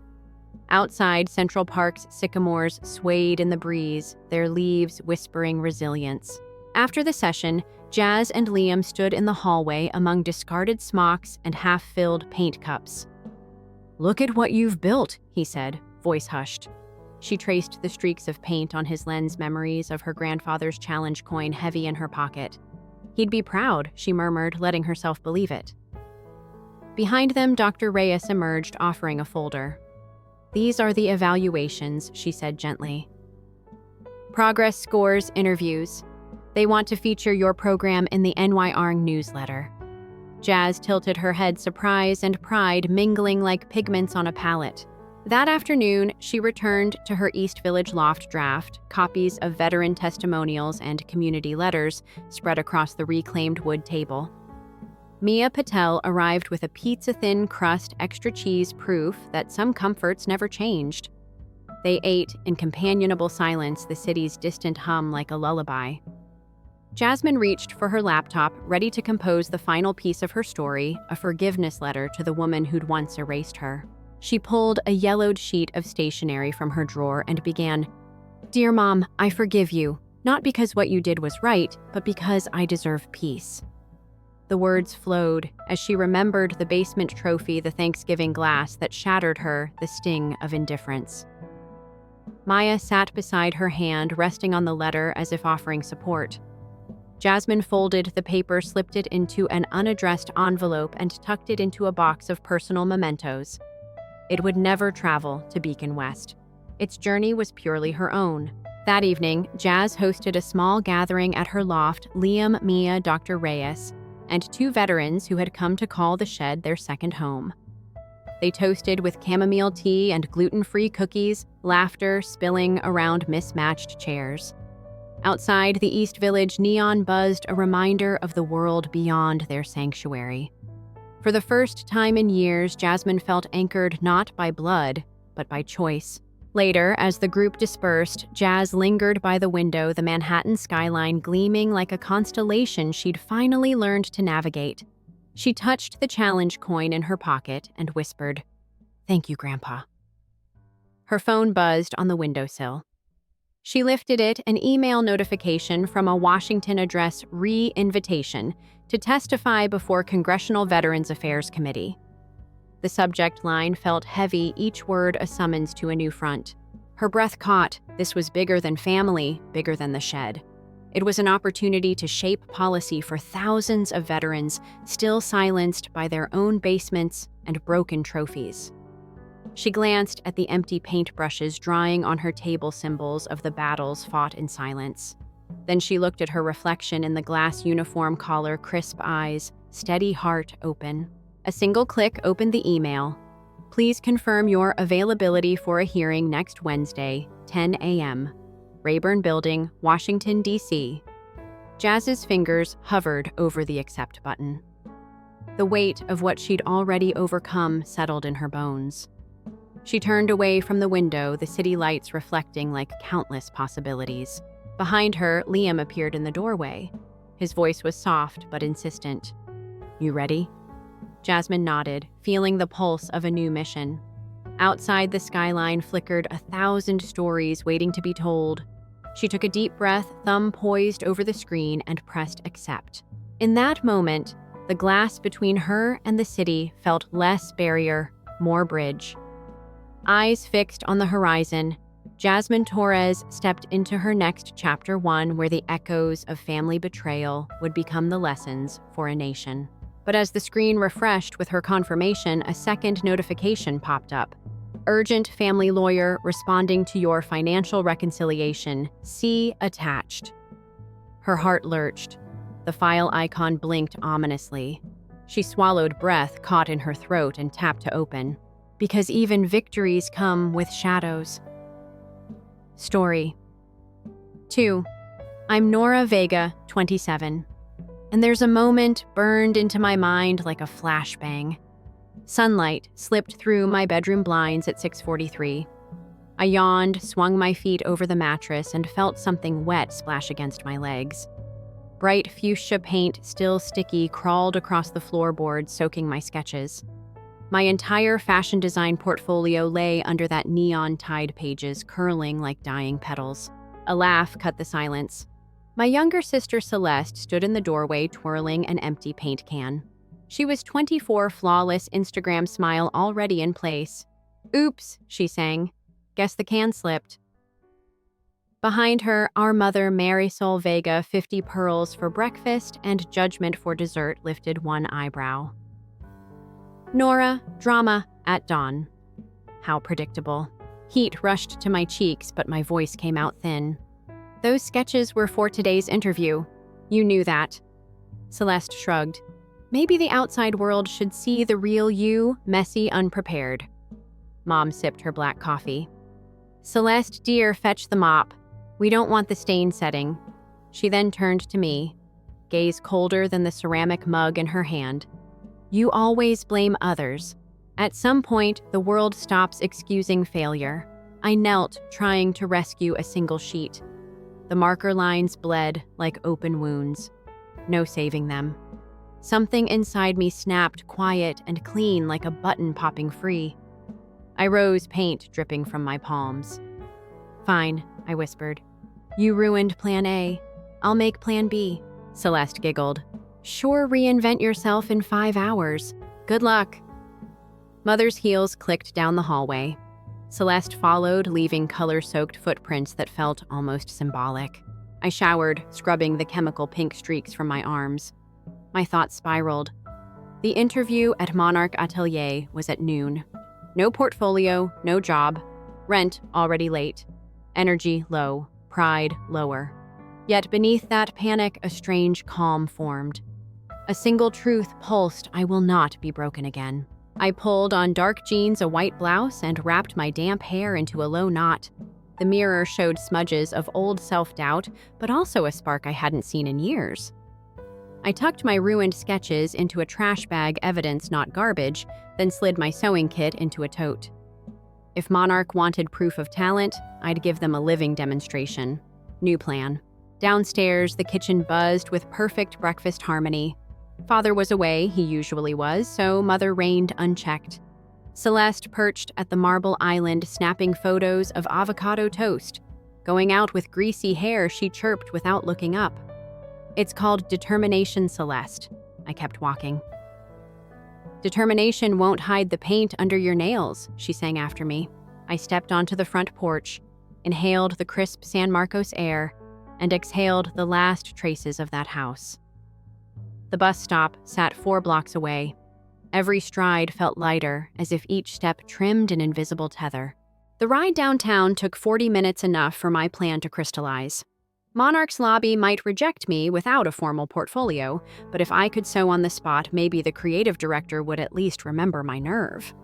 Outside, Central Park's sycamores swayed in the breeze, their leaves whispering resilience. After the session, Jazz and Liam stood in the hallway among discarded smocks and half-filled paint cups. Look at what you've built, he said, voice hushed. She traced the streaks of paint on his lens, memories of her grandfather's challenge coin heavy in her pocket. He'd be proud, she murmured, letting herself believe it. Behind them, Dr. Reyes emerged, offering a folder. These are the evaluations, she said gently. Progress scores, interviews. They want to feature your program in the NYARNG newsletter. Jazz tilted her head, surprise and pride mingling like pigments on a palette. That afternoon, she returned to her East Village loft draft, copies of veteran testimonials and community letters spread across the reclaimed wood table. Mia Patel arrived with a pizza-thin crust extra cheese proof that some comforts never changed. They ate in companionable silence, the city's distant hum like a lullaby. Jasmine reached for her laptop, ready to compose the final piece of her story, a forgiveness letter to the woman who'd once erased her. She pulled a yellowed sheet of stationery from her drawer and began, "Dear Mom, I forgive you, not because what you did was right, but because I deserve peace." The words flowed as she remembered the basement trophy, the Thanksgiving glass that shattered her, the sting of indifference. Maya sat beside her hand, resting on the letter as if offering support. Jasmine folded the paper, slipped it into an unaddressed envelope, and tucked it into a box of personal mementos. It would never travel to Beacon West. Its journey was purely her own. That evening, Jazz hosted a small gathering at her loft, Liam, Mia, Dr. Reyes, and 2 veterans who had come to call the shed their second home. They toasted with chamomile tea and gluten-free cookies, laughter spilling around mismatched chairs. Outside the East Village neon buzzed, a reminder of the world beyond their sanctuary. For the first time in years, Jasmine felt anchored not by blood, but by choice. Later, as the group dispersed, Jazz lingered by the window, the Manhattan skyline gleaming like a constellation she'd finally learned to navigate. She touched the challenge coin in her pocket and whispered, "Thank you, Grandpa." Her phone buzzed on the windowsill. She lifted it, an email notification from a Washington address re-invitation to testify before Congressional Veterans Affairs Committee. The subject line felt heavy, each word a summons to a new front. Her breath caught. This was bigger than family, bigger than the shed. It was an opportunity to shape policy for thousands of veterans still silenced by their own basements and broken trophies. She glanced at the empty paintbrushes drying on her table, symbols of the battles fought in silence. Then she looked at her reflection in the glass uniform collar, crisp eyes, steady heart open. A single click opened the email. "Please confirm your availability for a hearing next Wednesday, 10 a.m. Rayburn Building, Washington, D.C." Jazz's fingers hovered over the accept button. The weight of what she'd already overcome settled in her bones. She turned away from the window, the city lights reflecting like countless possibilities. Behind her, Liam appeared in the doorway. His voice was soft but insistent. "You ready?" Jasmine nodded, feeling the pulse of a new mission. Outside, the skyline flickered 1,000 stories waiting to be told. She took a deep breath, thumb poised over the screen, and pressed accept. In that moment, the glass between her and the city felt less barrier, more bridge. Eyes fixed on the horizon, Jasmine Torres stepped into her next chapter, one where the echoes of family betrayal would become the lessons for a nation. But as the screen refreshed with her confirmation, a second notification popped up. "Urgent family lawyer responding to your financial reconciliation. See attached." Her heart lurched. The file icon blinked ominously. She swallowed breath caught in her throat and tapped to open. Because even victories come with shadows. Story 2. I'm Nora Vega, 27. And there's a moment burned into my mind like a flashbang. Sunlight slipped through my bedroom blinds at 6:43. I yawned, swung my feet over the mattress, and felt something wet splash against my legs. Bright fuchsia paint, still sticky, crawled across the floorboard, soaking my sketches. My entire fashion design portfolio lay under that neon-tied pages, curling like dying petals. A laugh cut the silence. My younger sister Celeste stood in the doorway, twirling an empty paint can. She was 24, flawless Instagram smile already in place. "Oops," she sang. "Guess the can slipped." Behind her, our mother, Marisol Vega, 50 pearls for breakfast and judgment for dessert, lifted one eyebrow. Nora, drama at dawn. How predictable. Heat rushed to my cheeks, but my voice came out thin. Those sketches were for today's interview. You knew that. Celeste shrugged. Maybe the outside world should see the real you, messy, unprepared. Mom sipped her black coffee. Celeste, dear, fetch the mop. We don't want the stain setting. She then turned to me, gaze colder than the ceramic mug in her hand. You always blame others. At some point, the world stops excusing failure. I knelt, trying to rescue a single sheet. The marker lines bled like open wounds. No saving them. Something inside me snapped quiet and clean like a button popping free. I rose, paint dripping from my palms. Fine, I whispered. You ruined Plan A. I'll make Plan B. Celeste giggled. Sure, reinvent yourself in 5 hours. Good luck. Mother's heels clicked down the hallway. Celeste followed, leaving color-soaked footprints that felt almost symbolic. I showered, scrubbing the chemical pink streaks from my arms. My thoughts spiraled. The interview at Monarch Atelier was at noon. No portfolio, no job. Rent already late. Energy low. Pride lower. Yet beneath that panic, a strange calm formed. A single truth pulsed: I will not be broken again. I pulled on dark jeans, a white blouse, and wrapped my damp hair into a low knot. The mirror showed smudges of old self-doubt, but also a spark I hadn't seen in years. I tucked my ruined sketches into a trash bag, evidence not garbage, then slid my sewing kit into a tote. If Monarch wanted proof of talent, I'd give them a living demonstration. New plan. Downstairs, the kitchen buzzed with perfect breakfast harmony. Father was away, he usually was, so Mother reigned unchecked. Celeste perched at the marble island, snapping photos of avocado toast. Going out with greasy hair, she chirped without looking up. It's called determination, Celeste. I kept walking. Determination won't hide the paint under your nails, she sang after me. I stepped onto the front porch, inhaled the crisp San Marcos air, and exhaled the last traces of that house. The bus stop sat 4 blocks away. Every stride felt lighter, as if each step trimmed an invisible tether. The ride downtown took 40 minutes, enough for my plan to crystallize. Monarch's lobby might reject me without a formal portfolio, but if I could sew on the spot, maybe the creative director would at least remember my nerve.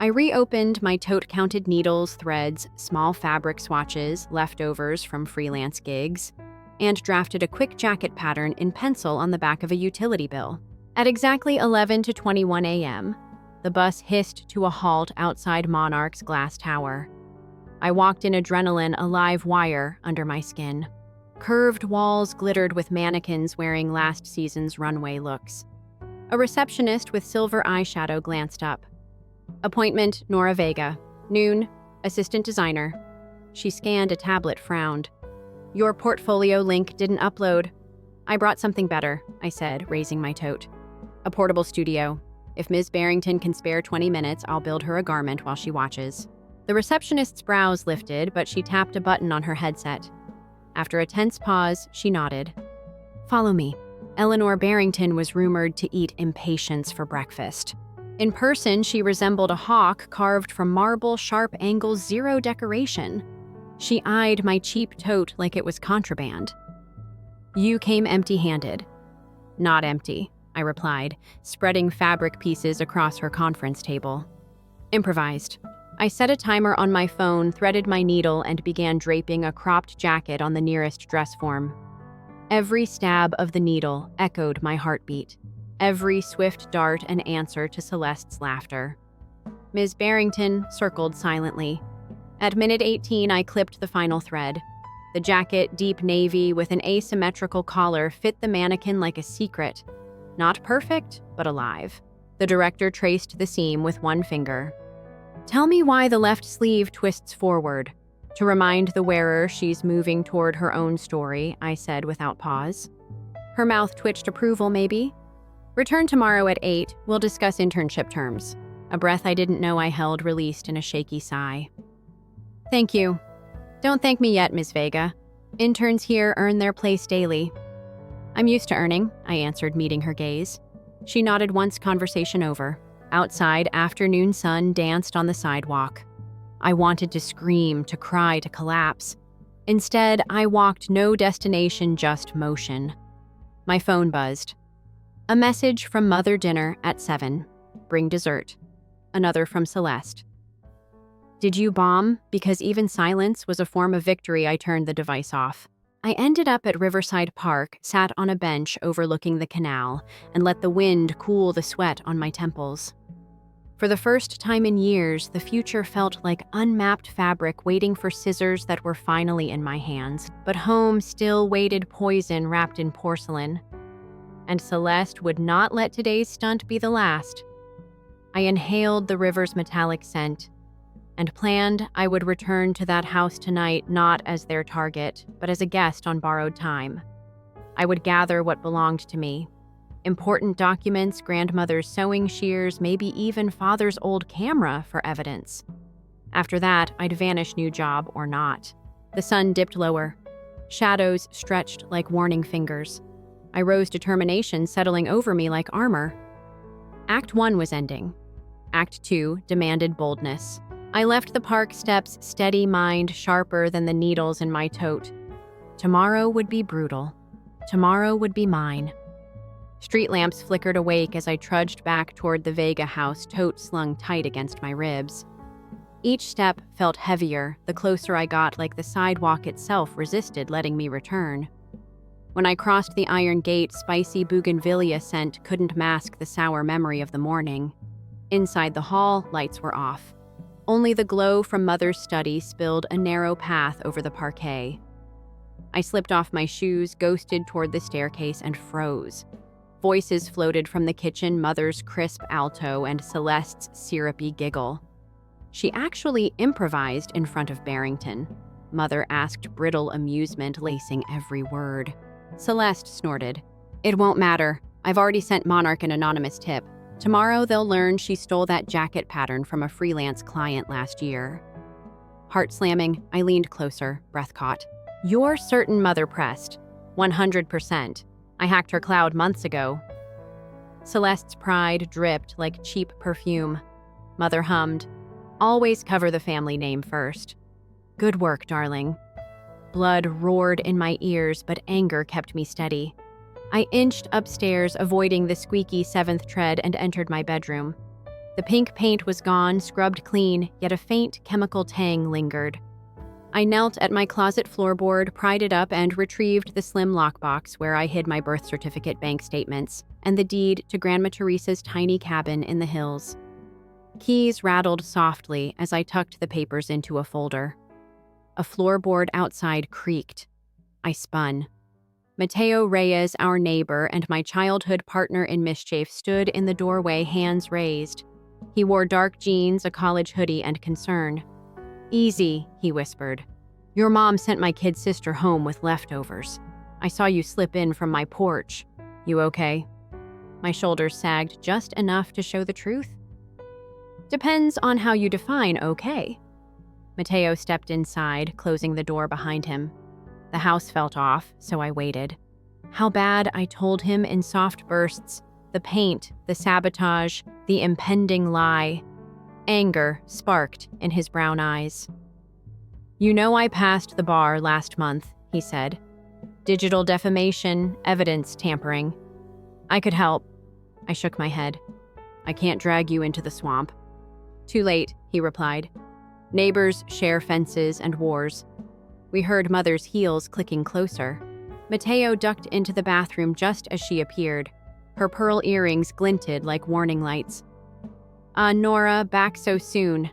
I reopened my tote-counted needles, threads, small fabric swatches, leftovers from freelance gigs, and drafted a quick jacket pattern in pencil on the back of a utility bill. At exactly 11 to 21 a.m., the bus hissed to a halt outside Monarch's glass tower. I walked in, adrenaline a live wire under my skin. Curved walls glittered with mannequins wearing last season's runway looks. A receptionist with silver eyeshadow glanced up. Appointment, Nora Vega. Noon, assistant designer. She scanned a tablet, frowned. Your portfolio link didn't upload. I brought something better, I said, raising my tote. A portable studio. If Ms. Barrington can spare 20 minutes, I'll build her a garment while she watches. The receptionist's brows lifted, but she tapped a button on her headset. After a tense pause, she nodded. Follow me. Eleanor Barrington was rumored to eat impatience for breakfast. In person, she resembled a hawk carved from marble, sharp angles, zero decoration. She eyed my cheap tote like it was contraband. You came empty-handed. Not empty, I replied, spreading fabric pieces across her conference table. Improvised. I set a timer on my phone, threaded my needle, and began draping a cropped jacket on the nearest dress form. Every stab of the needle echoed my heartbeat. Every swift dart an answer to Celeste's laughter. Ms. Barrington circled silently. At minute 18, I clipped the final thread. The jacket, deep navy with an asymmetrical collar, fit the mannequin like a secret. Not perfect, but alive. The director traced the seam with one finger. Tell me why the left sleeve twists forward. To remind the wearer she's moving toward her own story, I said without pause. Her mouth twitched approval, maybe. Return tomorrow at 8. We'll discuss internship terms. A breath I didn't know I held released in a shaky sigh. Thank you. Don't thank me yet, Ms. Vega. Interns here earn their place daily. I'm used to earning, I answered, meeting her gaze. She nodded once, conversation over. Outside, afternoon sun danced on the sidewalk. I wanted to scream, to cry, to collapse. Instead, I walked, no destination, just motion. My phone buzzed. A message from Mother, dinner at 7. Bring dessert. Another from Celeste. Did you bomb? Because even silence was a form of victory. I turned the device off. I ended up at Riverside Park, sat on a bench overlooking the canal, and let the wind cool the sweat on my temples. For the first time in years, the future felt like unmapped fabric waiting for scissors that were finally in my hands. But home still waited poison wrapped in porcelain. And Celeste would not let today's stunt be the last. I inhaled the river's metallic scent and planned I would return to that house tonight not as their target, but as a guest on borrowed time. I would gather what belonged to me. Important documents, grandmother's sewing shears, maybe even father's old camera for evidence. After that, I'd vanish, new job or not. The sun dipped lower. Shadows stretched like warning fingers. I rose, determination settling over me like armor. Act 1 was ending. Act 2 demanded boldness. I left the park steps, steady mind sharper than the needles in my tote. Tomorrow would be brutal. Tomorrow would be mine. Street lamps flickered awake as I trudged back toward the Vega house, tote slung tight against my ribs. Each step felt heavier, the closer I got, like the sidewalk itself resisted letting me return. When I crossed the iron gate, spicy bougainvillea scent couldn't mask the sour memory of the morning. Inside the hall, lights were off. Only the glow from Mother's study spilled a narrow path over the parquet. I slipped off my shoes, ghosted toward the staircase, and froze. Voices floated from the kitchen, Mother's crisp alto and Celeste's syrupy giggle. She actually improvised in front of Barrington. Mother asked, brittle amusement lacing every word. Celeste snorted. It won't matter. I've already sent Monarch an anonymous tip. Tomorrow they'll learn she stole that jacket pattern from a freelance client last year. Heart slamming, I leaned closer, breath caught. You're certain, Mother pressed. 100%. I hacked her cloud months ago. Celeste's pride dripped like cheap perfume. Mother hummed. Always cover the family name first. Good work, darling. Blood roared in my ears, but anger kept me steady. I inched upstairs, avoiding the squeaky seventh tread, and entered my bedroom. The pink paint was gone, scrubbed clean, yet a faint chemical tang lingered. I knelt at my closet floorboard, pried it up, and retrieved the slim lockbox where I hid my birth certificate, bank statements, and the deed to Grandma Teresa's tiny cabin in the hills. Keys rattled softly as I tucked the papers into a folder. A floorboard outside creaked. I spun. Mateo Reyes, our neighbor and my childhood partner in mischief, stood in the doorway, hands raised. He wore dark jeans, a college hoodie, and concern. Easy, he whispered. Your mom sent my kid sister home with leftovers. I saw you slip in from my porch. You okay? My shoulders sagged just enough to show the truth. Depends on how you define okay. Mateo stepped inside, closing the door behind him. The house felt off, so I waited. How bad, I told him in soft bursts. The paint, the sabotage, the impending lie. Anger sparked in his brown eyes. You know I passed the bar last month, he said. Digital defamation, evidence tampering. I could help. I shook my head. I can't drag you into the swamp. Too late, he replied. Neighbors share fences and wars. We heard Mother's heels clicking closer. Mateo ducked into the bathroom just as she appeared. Her pearl earrings glinted like warning lights. Nora, back so soon.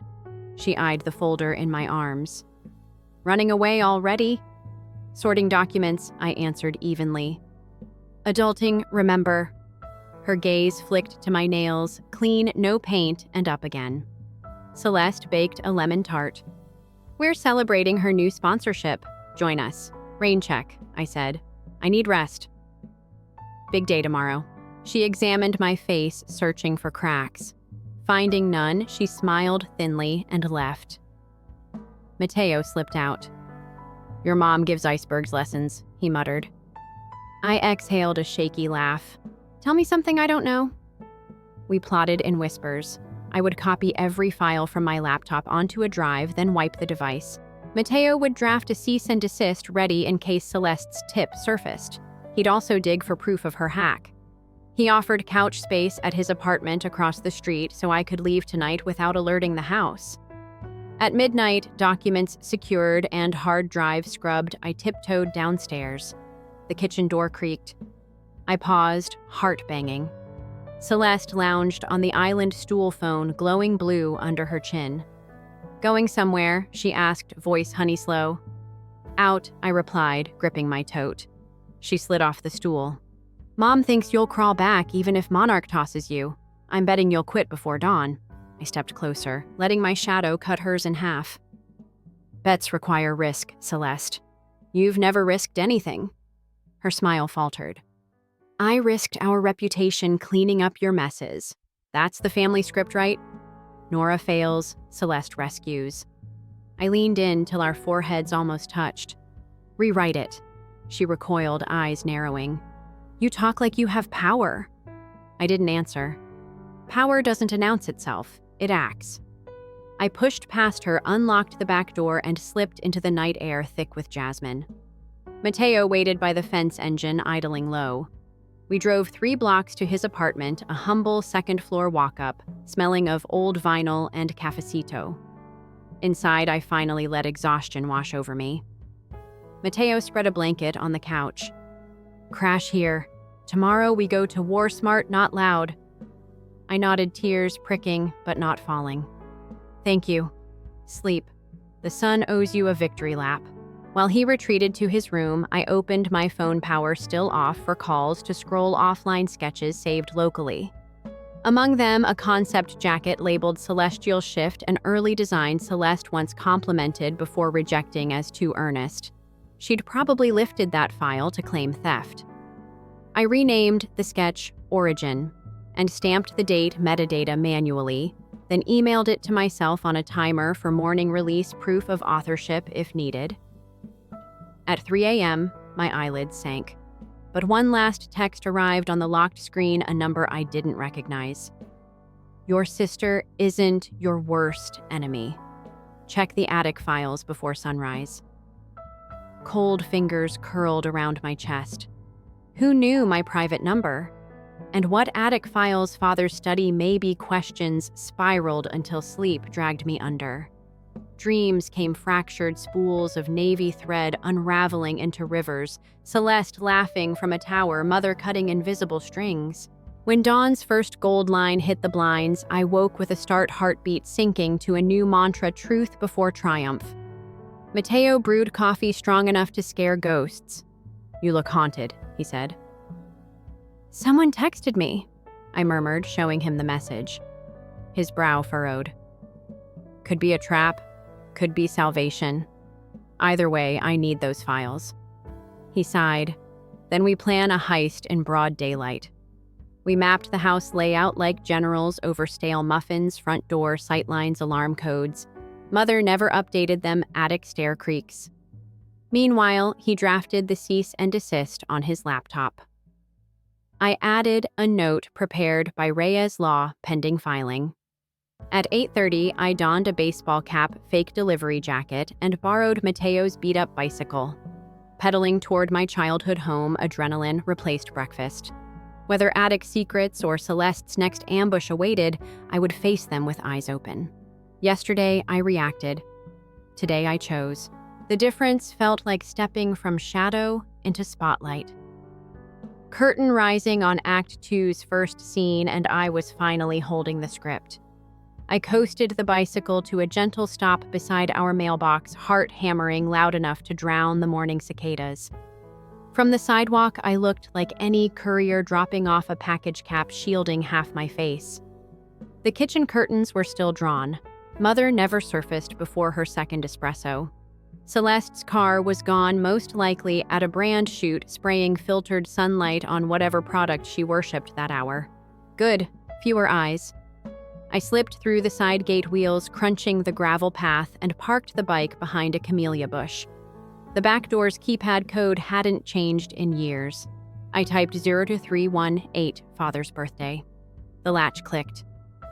She eyed the folder in my arms. Running away already? Sorting documents, I answered evenly. Adulting, remember. Her gaze flicked to my nails, clean, no paint, and up again. Celeste baked a lemon tart. We're celebrating her new sponsorship. Join us. Rain check, I said. I need rest. Big day tomorrow. She examined my face, searching for cracks. Finding none, she smiled thinly and left. Mateo slipped out. Your mom gives icebergs lessons, he muttered. I exhaled a shaky laugh. Tell me something I don't know. We plotted in whispers. I would copy every file from my laptop onto a drive, then wipe the device. Mateo would draft a cease and desist ready in case Celeste's tip surfaced. He'd also dig for proof of her hack. He offered couch space at his apartment across the street so I could leave tonight without alerting the house. At midnight, documents secured and hard drive scrubbed, I tiptoed downstairs. The kitchen door creaked. I paused, heart banging. Celeste lounged on the island stool phone, glowing blue under her chin. "Going somewhere?" she asked, voice honey slow. "Out," I replied, gripping my tote. She slid off the stool. "Mom thinks you'll crawl back even if Monarch tosses you. I'm betting you'll quit before dawn." I stepped closer, letting my shadow cut hers in half. "Bets require risk, Celeste. You've never risked anything." Her smile faltered. "I risked our reputation cleaning up your messes. That's the family script, right? Nora fails, Celeste rescues." I leaned in till our foreheads almost touched. "Rewrite it." She recoiled, eyes narrowing. "You talk like you have power." I didn't answer. Power doesn't announce itself. It acts. I pushed past her, unlocked the back door, and slipped into the night air thick with jasmine. Mateo waited by the fence engine, idling low. We drove 3 blocks to his apartment, a humble second-floor walk-up, smelling of old vinyl and cafecito. Inside, I finally let exhaustion wash over me. Mateo spread a blanket on the couch. "Crash here. Tomorrow we go to War Smart, Not Loud." I nodded, tears pricking, but not falling. "Thank you. Sleep. The sun owes you a victory lap." While he retreated to his room, I opened my phone, power still off, for calls to scroll offline sketches saved locally. Among them, a concept jacket labeled Celestial Shift, an early design Celeste once complimented before rejecting as too earnest. She'd probably lifted that file to claim theft. I renamed the sketch Origin and stamped the date metadata manually, then emailed it to myself on a timer for morning release proof of authorship if needed. At 3 a.m., my eyelids sank. But one last text arrived on the locked screen, a number I didn't recognize. "Your sister isn't your worst enemy. Check the attic files before sunrise." Cold fingers curled around my chest. Who knew my private number? And what attic files father's study maybe questions spiraled until sleep dragged me under. Dreams came fractured spools of navy thread unraveling into rivers, Celeste laughing from a tower, mother cutting invisible strings. When dawn's first gold line hit the blinds, I woke with a start heartbeat sinking to a new mantra, truth before triumph. Mateo brewed coffee strong enough to scare ghosts. "You look haunted," he said. "Someone texted me," I murmured, showing him the message. His brow furrowed. "Could be a trap. Could be salvation. Either way, I need those files." He sighed. "Then we plan a heist in broad daylight." We mapped the house layout like generals over stale muffins, front door, sightlines, alarm codes. Mother never updated them, attic stair creaks. Meanwhile, he drafted the cease and desist on his laptop. I added a note prepared by Reyes Law pending filing. At 8:30, I donned a baseball cap, fake delivery jacket, and borrowed Mateo's beat-up bicycle. Pedaling toward my childhood home, adrenaline replaced breakfast. Whether attic secrets or Celeste's next ambush awaited, I would face them with eyes open. Yesterday, I reacted. Today, I chose. The difference felt like stepping from shadow into spotlight. Curtain rising on Act 2's first scene, and I was finally holding the script. I coasted the bicycle to a gentle stop beside our mailbox, heart hammering loud enough to drown the morning cicadas. From the sidewalk, I looked like any courier dropping off a package cap, shielding half my face. The kitchen curtains were still drawn. Mother never surfaced before her second espresso. Celeste's car was gone, most likely at a brand shoot, spraying filtered sunlight on whatever product she worshipped that hour. Good, fewer eyes. I slipped through the side gate wheels, crunching the gravel path, and parked the bike behind a camellia bush. The back door's keypad code hadn't changed in years. I typed 02318, Father's birthday. The latch clicked.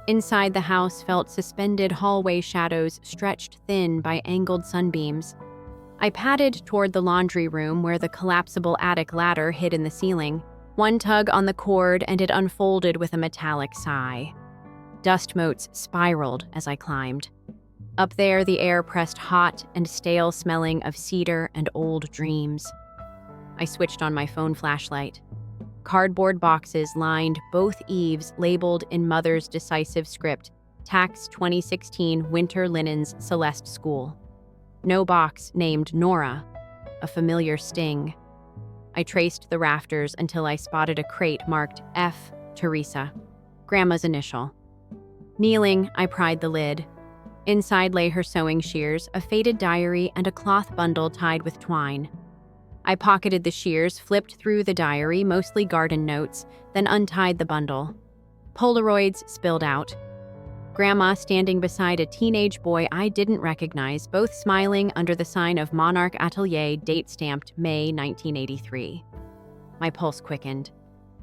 Inside the house felt suspended hallway shadows stretched thin by angled sunbeams. I padded toward the laundry room where the collapsible attic ladder hid in the ceiling. One tug on the cord and it unfolded with a metallic sigh. Dust motes spiraled as I climbed. Up there, the air pressed hot and stale, smelling of cedar and old dreams. I switched on my phone flashlight. Cardboard boxes lined both eaves, labeled in Mother's decisive script, Tax 2016 Winter Linens Celeste School. No box named Nora, a familiar sting. I traced the rafters until I spotted a crate marked F. Teresa, Grandma's initial. Kneeling, I pried the lid. Inside lay her sewing shears, a faded diary, and a cloth bundle tied with twine. I pocketed the shears, flipped through the diary, mostly garden notes, then untied the bundle. Polaroids spilled out. Grandma standing beside a teenage boy I didn't recognize, both smiling under the sign of Monarch Atelier, date-stamped May 1983. My pulse quickened.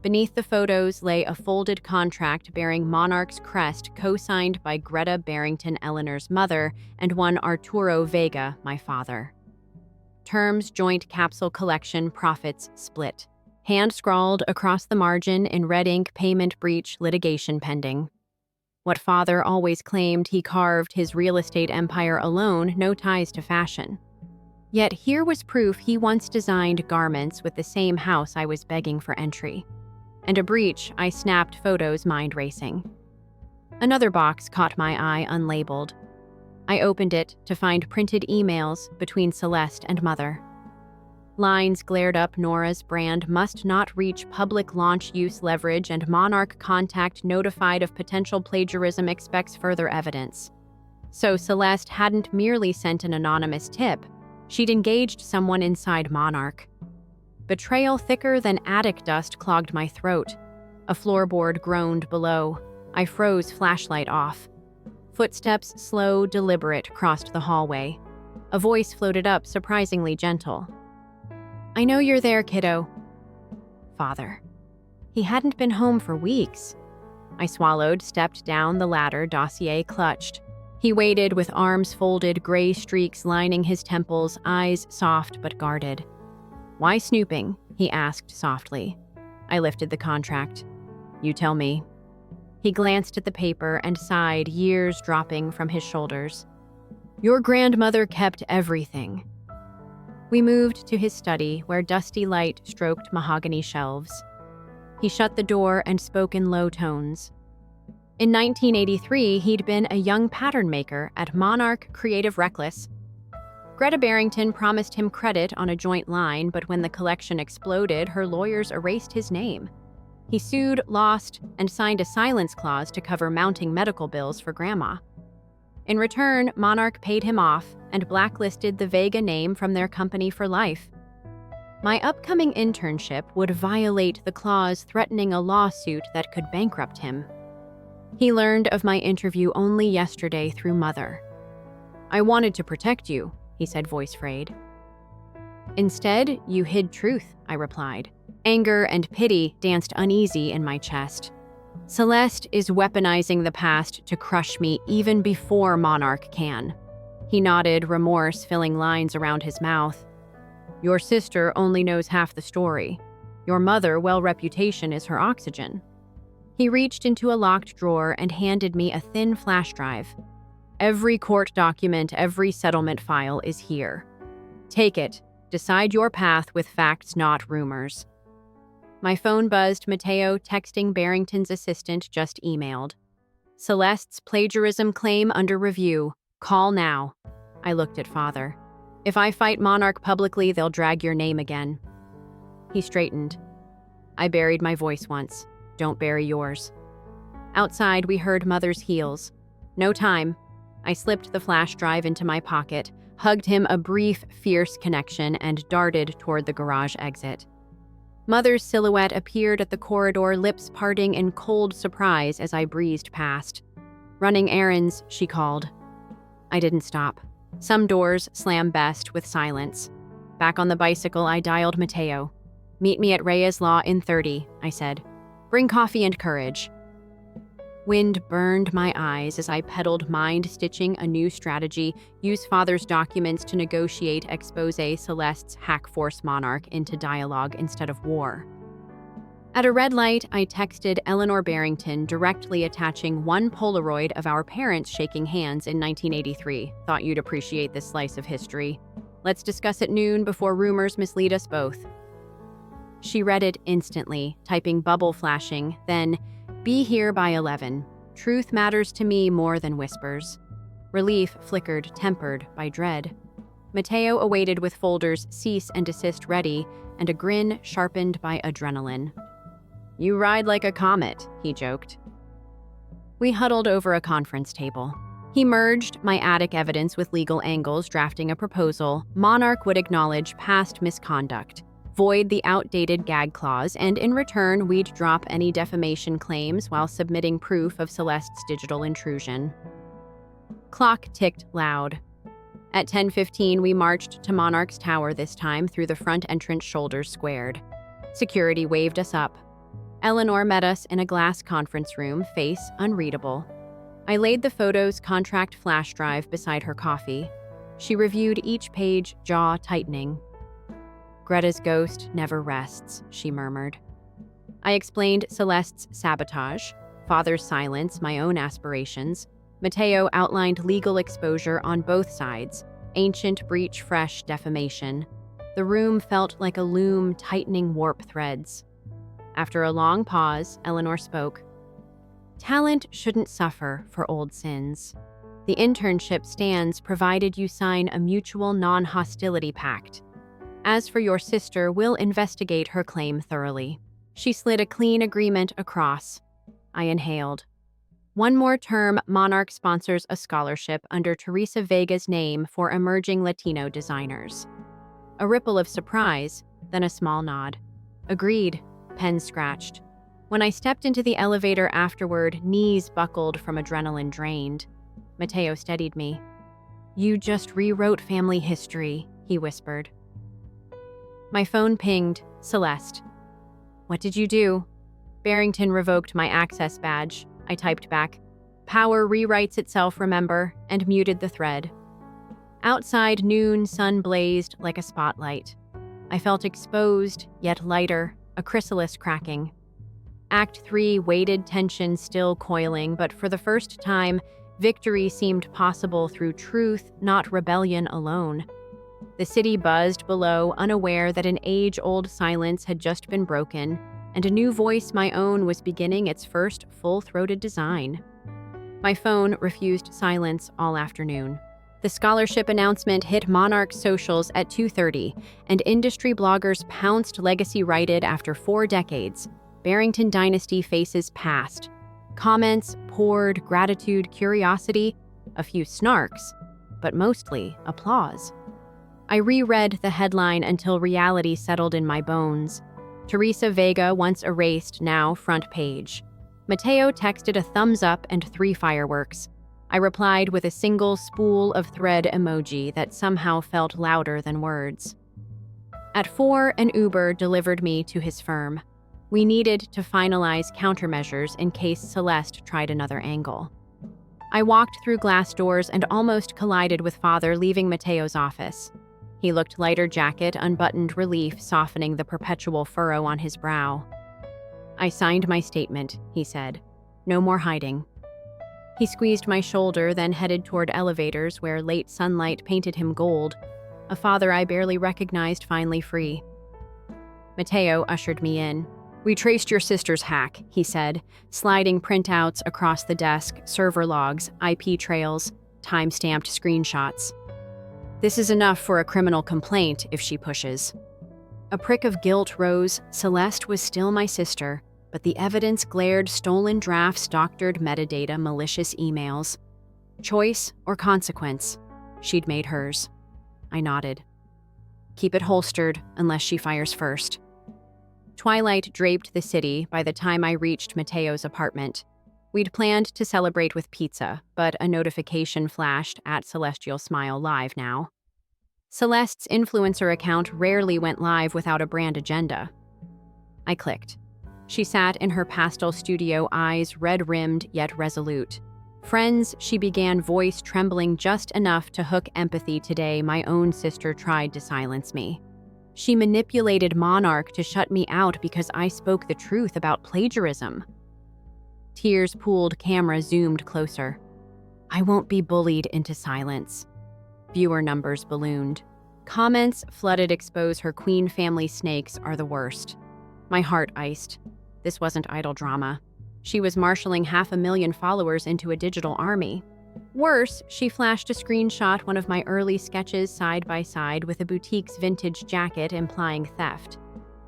Beneath the photos lay a folded contract bearing Monarch's crest, co-signed by Greta Barrington, Eleanor's mother, and one Arturo Vega, my father. Terms: joint capsule collection, profits split. Hand-scrawled across the margin in red ink: payment breach, litigation pending. What father always claimed, he carved his real estate empire alone, no ties to fashion. Yet here was proof he once designed garments with the same house I was begging for entry. And a breach, I snapped photos, mind racing. Another box caught my eye, unlabeled. I opened it to find printed emails between Celeste and Mother. Lines glared up: Nora's brand must not reach public launch use leverage, and Monarch contact notified of potential plagiarism, expects further evidence. So Celeste hadn't merely sent an anonymous tip, she'd engaged someone inside Monarch. Betrayal thicker than attic dust clogged my throat. A floorboard groaned below. I froze, flashlight off. Footsteps, slow, deliberate, crossed the hallway. A voice floated up, surprisingly gentle. "I know you're there, kiddo." Father. He hadn't been home for weeks. I swallowed, stepped down the ladder, dossier clutched. He waited with arms folded, gray streaks lining his temples, eyes soft but guarded. "Why snooping?" he asked softly. I lifted the contract. "You tell me." He glanced at the paper and sighed, years dropping from his shoulders. "Your grandmother kept everything." We moved to his study, where dusty light stroked mahogany shelves. He shut the door and spoke in low tones. In 1983, he'd been a young pattern maker at Monarch Creative Reckless. Greta Barrington promised him credit on a joint line, but when the collection exploded, her lawyers erased his name. He sued, lost, and signed a silence clause to cover mounting medical bills for Grandma. In return, Monarch paid him off and blacklisted the Vega name from their company for life. My upcoming internship would violate the clause, threatening a lawsuit that could bankrupt him. He learned of my interview only yesterday through Mother. "I wanted to protect you," he said, voice frayed. "Instead, you hid truth," I replied. Anger and pity danced uneasy in my chest. "Celeste is weaponizing the past to crush me even before Monarch can." He nodded, remorse filling lines around his mouth. "Your sister only knows half the story. Your mother, well, reputation is her oxygen." He reached into a locked drawer and handed me a thin flash drive. "Every court document, every settlement file is here. Take it. Decide your path with facts, not rumors." My phone buzzed. Mateo, texting Barrington's assistant, just emailed. "Celeste's plagiarism claim under review. Call now." I looked at Father. "If I fight Monarch publicly, they'll drag your name again." He straightened. "I buried my voice once. Don't bury yours." Outside, we heard Mother's heels. "No time." I slipped the flash drive into my pocket, hugged him a brief, fierce connection, and darted toward the garage exit. Mother's silhouette appeared at the corridor, lips parting in cold surprise as I breezed past. "Running errands," she called. I didn't stop. Some doors slam best with silence. Back on the bicycle, I dialed Mateo. "Meet me at Reyes Law in 30, I said. "Bring coffee and courage." Wind burned my eyes as I pedaled, mind-stitching a new strategy, use Father's documents to negotiate, expose Celeste's hack force Monarch into dialogue instead of war. At a red light, I texted Eleanor Barrington, directly attaching one Polaroid of our parents shaking hands in 1983. Thought you'd appreciate this slice of history. Let's discuss at noon before rumors mislead us both. She read it instantly, typing bubble flashing, then, be here by 11. Truth matters to me more than whispers. Relief flickered, tempered by dread. Mateo awaited with folders cease and desist ready, and a grin sharpened by adrenaline. You ride like a comet, he joked. We huddled over a conference table. He merged my attic evidence with legal angles, drafting a proposal. Monarch would acknowledge past misconduct, void the outdated gag clause, and in return, we'd drop any defamation claims while submitting proof of Celeste's digital intrusion. Clock ticked loud. At 10:15, we marched to Monarch's tower this time through the front entrance, shoulders squared. Security waved us up. Eleanor met us in a glass conference room, face unreadable. I laid the photo's contract flash drive beside her coffee. She reviewed each page, jaw tightening. Greta's ghost never rests, she murmured. I explained Celeste's sabotage, Father's silence, my own aspirations. Mateo outlined legal exposure on both sides, ancient breach, fresh defamation. The room felt like a loom tightening warp threads. After a long pause, Eleanor spoke. Talent shouldn't suffer for old sins. The internship stands provided you sign a mutual non-hostility pact. As for your sister, we'll investigate her claim thoroughly. She slid a clean agreement across. I inhaled. One more term, Monarch sponsors a scholarship under Teresa Vega's name for emerging Latino designers. A ripple of surprise, then a small nod. Agreed, pen scratched. When I stepped into the elevator afterward, knees buckled from adrenaline drained. Mateo steadied me. You just rewrote family history, he whispered. My phone pinged. Celeste. What did you do? Barrington revoked my access badge. I typed back. Power rewrites itself, remember, and muted the thread. Outside, noon sun blazed like a spotlight. I felt exposed, yet lighter, a chrysalis cracking. Act 3 weighted tension still coiling, but for the first time, victory seemed possible through truth, not rebellion alone. The city buzzed below, unaware that an age-old silence had just been broken, and a new voice, my own, was beginning its first full-throated design. My phone refused silence all afternoon. The scholarship announcement hit Monarch socials at 2:30, and industry bloggers pounced, legacy righted after 4 decades. Barrington Dynasty faces past. Comments poured, gratitude, curiosity, a few snarks, but mostly applause. I reread the headline until reality settled in my bones. Teresa Vega, once erased, now front page. Mateo texted a thumbs up and 3 fireworks. I replied with a single spool of thread emoji that somehow felt louder than words. At 4, an Uber delivered me to his firm. We needed to finalize countermeasures in case Celeste tried another angle. I walked through glass doors and almost collided with Father, leaving Mateo's office. He looked lighter jacket, unbuttoned, relief softening the perpetual furrow on his brow. I signed my statement, he said. No more hiding. He squeezed my shoulder, then headed toward elevators where late sunlight painted him gold, a father I barely recognized finally free. Mateo ushered me in. We traced your sister's hack, he said, sliding printouts across the desk, server logs, IP trails, time-stamped screenshots. This is enough for a criminal complaint if she pushes. A prick of guilt rose. Celeste was still my sister, but the evidence glared: stolen drafts, doctored metadata, malicious emails. Choice or consequence? She'd made hers. I nodded. Keep it holstered unless she fires first. Twilight draped the city by the time I reached Mateo's apartment. We'd planned to celebrate with pizza, but a notification flashed at Celestial Smile Live now. Celeste's influencer account rarely went live without a brand agenda. I clicked. She sat in her pastel studio, eyes red-rimmed yet resolute. Friends, she began, voice trembling just enough to hook empathy. Today, my own sister tried to silence me. She manipulated Monarch to shut me out because I spoke the truth about plagiarism. Tears pooled, camera zoomed closer. I won't be bullied into silence. Viewer numbers ballooned. Comments flooded expose her Queen family snakes are the worst. My heart iced. This wasn't idle drama. She was marshaling 500,000 followers into a digital army. Worse, she flashed a screenshot one of my early sketches side by side with a boutique's vintage jacket implying theft.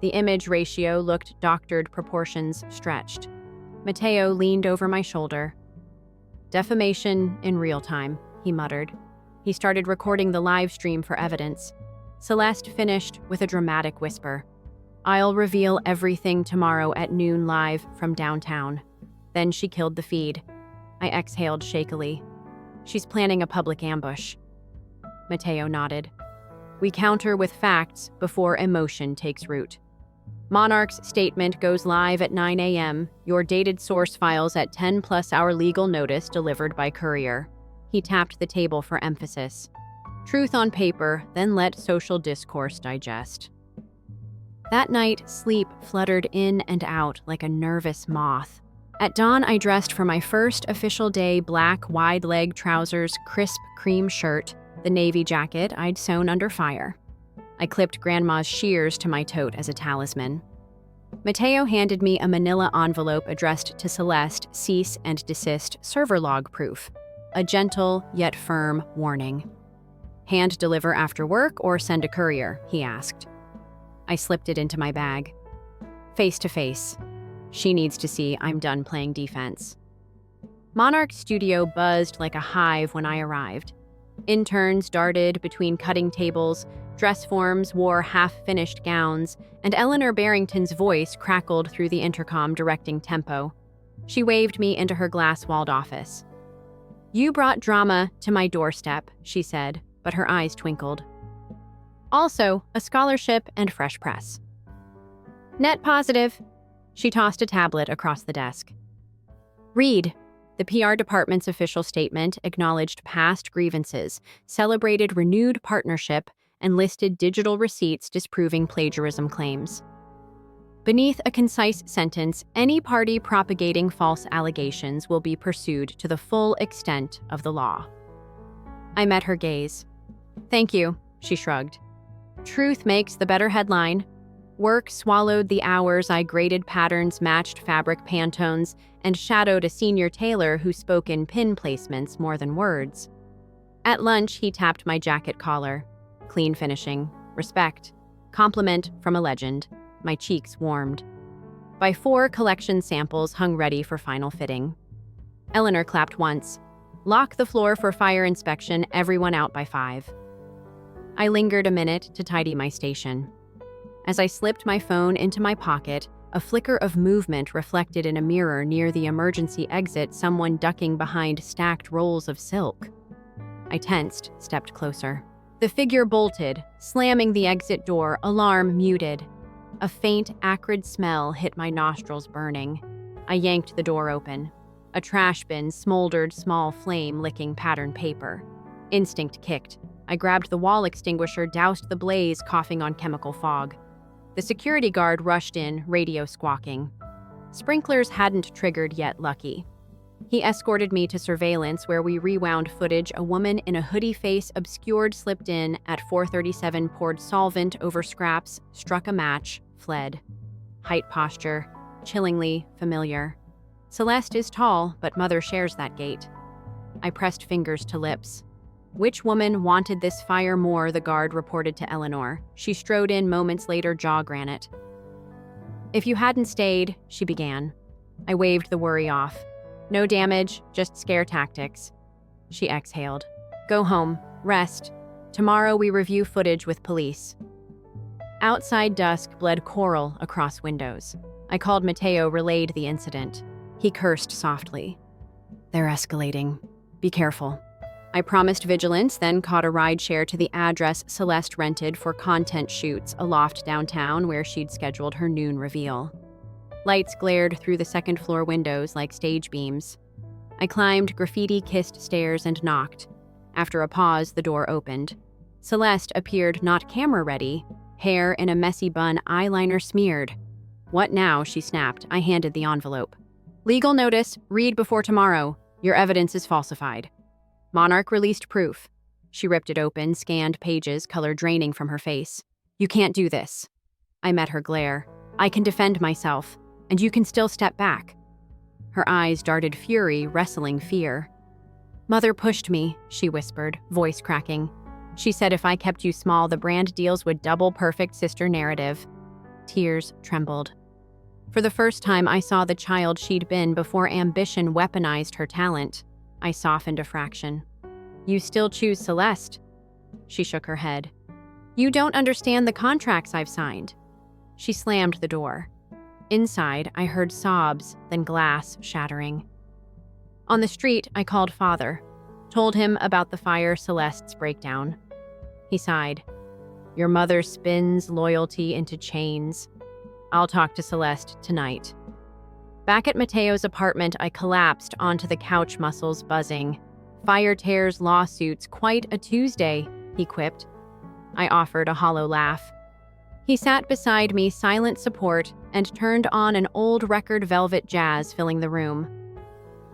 The image ratio looked doctored, proportions stretched. Mateo leaned over my shoulder. Defamation in real time, he muttered. He started recording the live stream for evidence. Celeste finished with a dramatic whisper. I'll reveal everything tomorrow at noon live from downtown. Then she killed the feed. I exhaled shakily. She's planning a public ambush. Mateo nodded. We counter with facts before emotion takes root. Monarch's statement goes live at 9 a.m. Your dated source files at 10+ hour legal notice delivered by courier. He tapped the table for emphasis. Truth on paper, then let social discourse digest. That night, sleep fluttered in and out like a nervous moth. At dawn, I dressed for my first official day: black, wide-leg trousers, crisp cream shirt, the navy jacket I'd sewn under fire. I clipped Grandma's shears to my tote as a talisman. Mateo handed me a manila envelope addressed to Celeste, cease and desist, server log proof. A gentle yet firm warning. Hand deliver after work or send a courier, he asked. I slipped it into my bag. Face to face. She needs to see I'm done playing defense. Monarch Studio buzzed like a hive when I arrived. Interns darted between cutting tables, dress forms wore half-finished gowns, and Eleanor Barrington's voice crackled through the intercom directing tempo. She waved me into her glass-walled office. You brought drama to my doorstep, she said, but her eyes twinkled. Also, a scholarship and fresh press. Net positive. She tossed a tablet across the desk. Read. The PR department's official statement acknowledged past grievances, celebrated renewed partnership, and listed digital receipts disproving plagiarism claims. Beneath a concise sentence, any party propagating false allegations will be pursued to the full extent of the law. I met her gaze. Thank you, she shrugged. Truth makes the better headline. Work swallowed the hours I graded patterns, matched fabric Pantones, and shadowed a senior tailor who spoke in pin placements more than words. At lunch, he tapped my jacket collar. Clean finishing. Respect. Compliment from a legend. My cheeks warmed. By 4, collection samples hung ready for final fitting. Eleanor clapped once. Lock the floor for fire inspection, everyone out by 5. I lingered a minute to tidy my station. As I slipped my phone into my pocket, a flicker of movement reflected in a mirror near the emergency exit, someone ducking behind stacked rolls of silk. I tensed, stepped closer. The figure bolted, slamming the exit door, alarm muted. A faint, acrid smell hit my nostrils, burning. I yanked the door open. A trash bin smoldered, small flame licking patterned paper. Instinct kicked. I grabbed the wall extinguisher, doused the blaze, coughing on chemical fog. The security guard rushed in, radio squawking. Sprinklers hadn't triggered yet, lucky. He escorted me to surveillance, where we rewound footage. A woman in a hoodie, face obscured, slipped in at 4:37, poured solvent over scraps, struck a match, fled. Height, posture, chillingly familiar. Celeste is tall, but mother shares that gait. I pressed fingers to lips. Which woman wanted this fire more, the guard reported to Eleanor. She strode in moments later, jaw granite. If you hadn't stayed, she began. I waved the worry off. No damage, just scare tactics. She exhaled. Go home, rest. Tomorrow we review footage with police. Outside dusk bled coral across windows. I called Mateo, relayed the incident. He cursed softly. They're escalating. Be careful. I promised vigilance, then caught a rideshare to the address Celeste rented for content shoots, a loft downtown where she'd scheduled her noon reveal. Lights glared through the second-floor windows like stage beams. I climbed graffiti-kissed stairs and knocked. After a pause, the door opened. Celeste appeared not camera-ready, hair in a messy bun, eyeliner smeared. "What now?" she snapped. I handed the envelope. "Legal notice. Read before tomorrow. Your evidence is falsified." Monarch released proof. She ripped it open, scanned pages, color draining from her face. "You can't do this." I met her glare. "I can defend myself, and you can still step back." Her eyes darted fury, wrestling fear. "Mother pushed me," she whispered, voice cracking. "She said if I kept you small, the brand deals would double perfect sister narrative." Tears trembled. For the first time, I saw the child she'd been before ambition weaponized her talent. I softened a fraction. "You still choose Celeste?" She shook her head. "You don't understand the contracts I've signed." She slammed the door. Inside, I heard sobs, then glass shattering. On the street, I called Father, told him about the fire Celeste's breakdown. He sighed. "Your mother spins loyalty into chains. I'll talk to Celeste tonight." Back at Mateo's apartment, I collapsed onto the couch, muscles buzzing. "Fire tears lawsuits, quite a Tuesday," he quipped. I offered a hollow laugh. He sat beside me, silent support, and turned on an old record, Velvet Jazz, filling the room.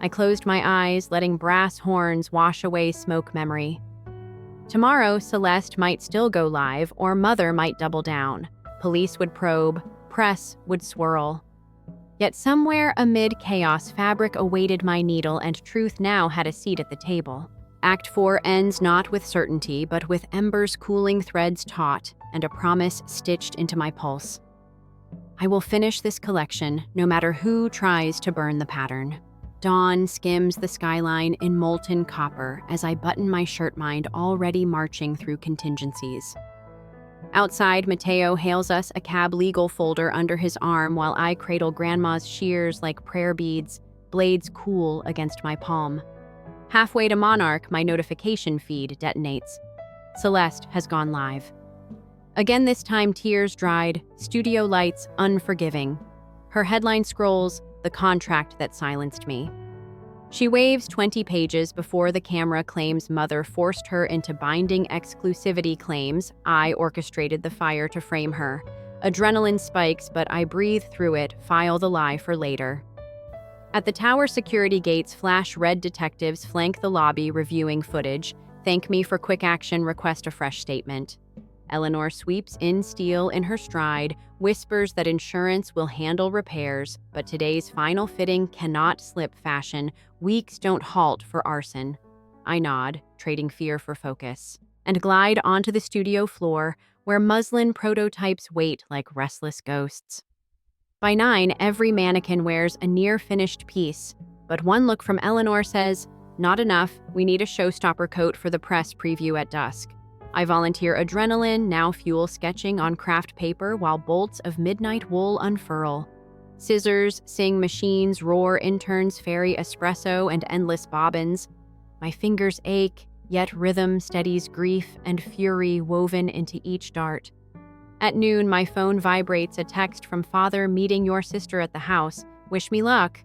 I closed my eyes, letting brass horns wash away smoke memory. Tomorrow, Celeste might still go live, or Mother might double down. Police would probe, press would swirl. Yet somewhere amid chaos, fabric awaited my needle, and truth now had a seat at the table. Act 4 ends not with certainty, but with embers cooling, threads taut, and a promise stitched into my pulse. I will finish this collection, no matter who tries to burn the pattern. Dawn skims the skyline in molten copper as I button my shirt, mind already marching through contingencies. Outside, Mateo hails us, a cab legal folder under his arm, while I cradle Grandma's shears like prayer beads, blades cool against my palm. Halfway to Monarch, my notification feed detonates. Celeste has gone live. Again this time, tears dried, studio lights unforgiving. Her headline scrolls, "The contract that silenced me." She waves 20 pages before the camera claims Mother forced her into binding exclusivity claims. I orchestrated the fire to frame her. Adrenaline spikes, but I breathe through it, file the lie for later. At the tower security gates, flash red detectives flank the lobby reviewing footage. Thank me for quick action, request a fresh statement. Eleanor sweeps in steel in her stride, whispers that insurance will handle repairs, but today's final fitting cannot slip fashion. Weeks don't halt for arson. I nod, trading fear for focus, and glide onto the studio floor where muslin prototypes wait like restless ghosts. By 9, every mannequin wears a near-finished piece, but one look from Eleanor says, "Not enough, we need a showstopper coat for the press preview at dusk." I volunteer adrenaline, now fuel sketching on craft paper while bolts of midnight wool unfurl. Scissors, sing machines, roar, interns ferry espresso and endless bobbins. My fingers ache, yet rhythm steadies grief and fury woven into each dart. At noon, my phone vibrates, a text from Father, "Meeting your sister at the house. Wish me luck."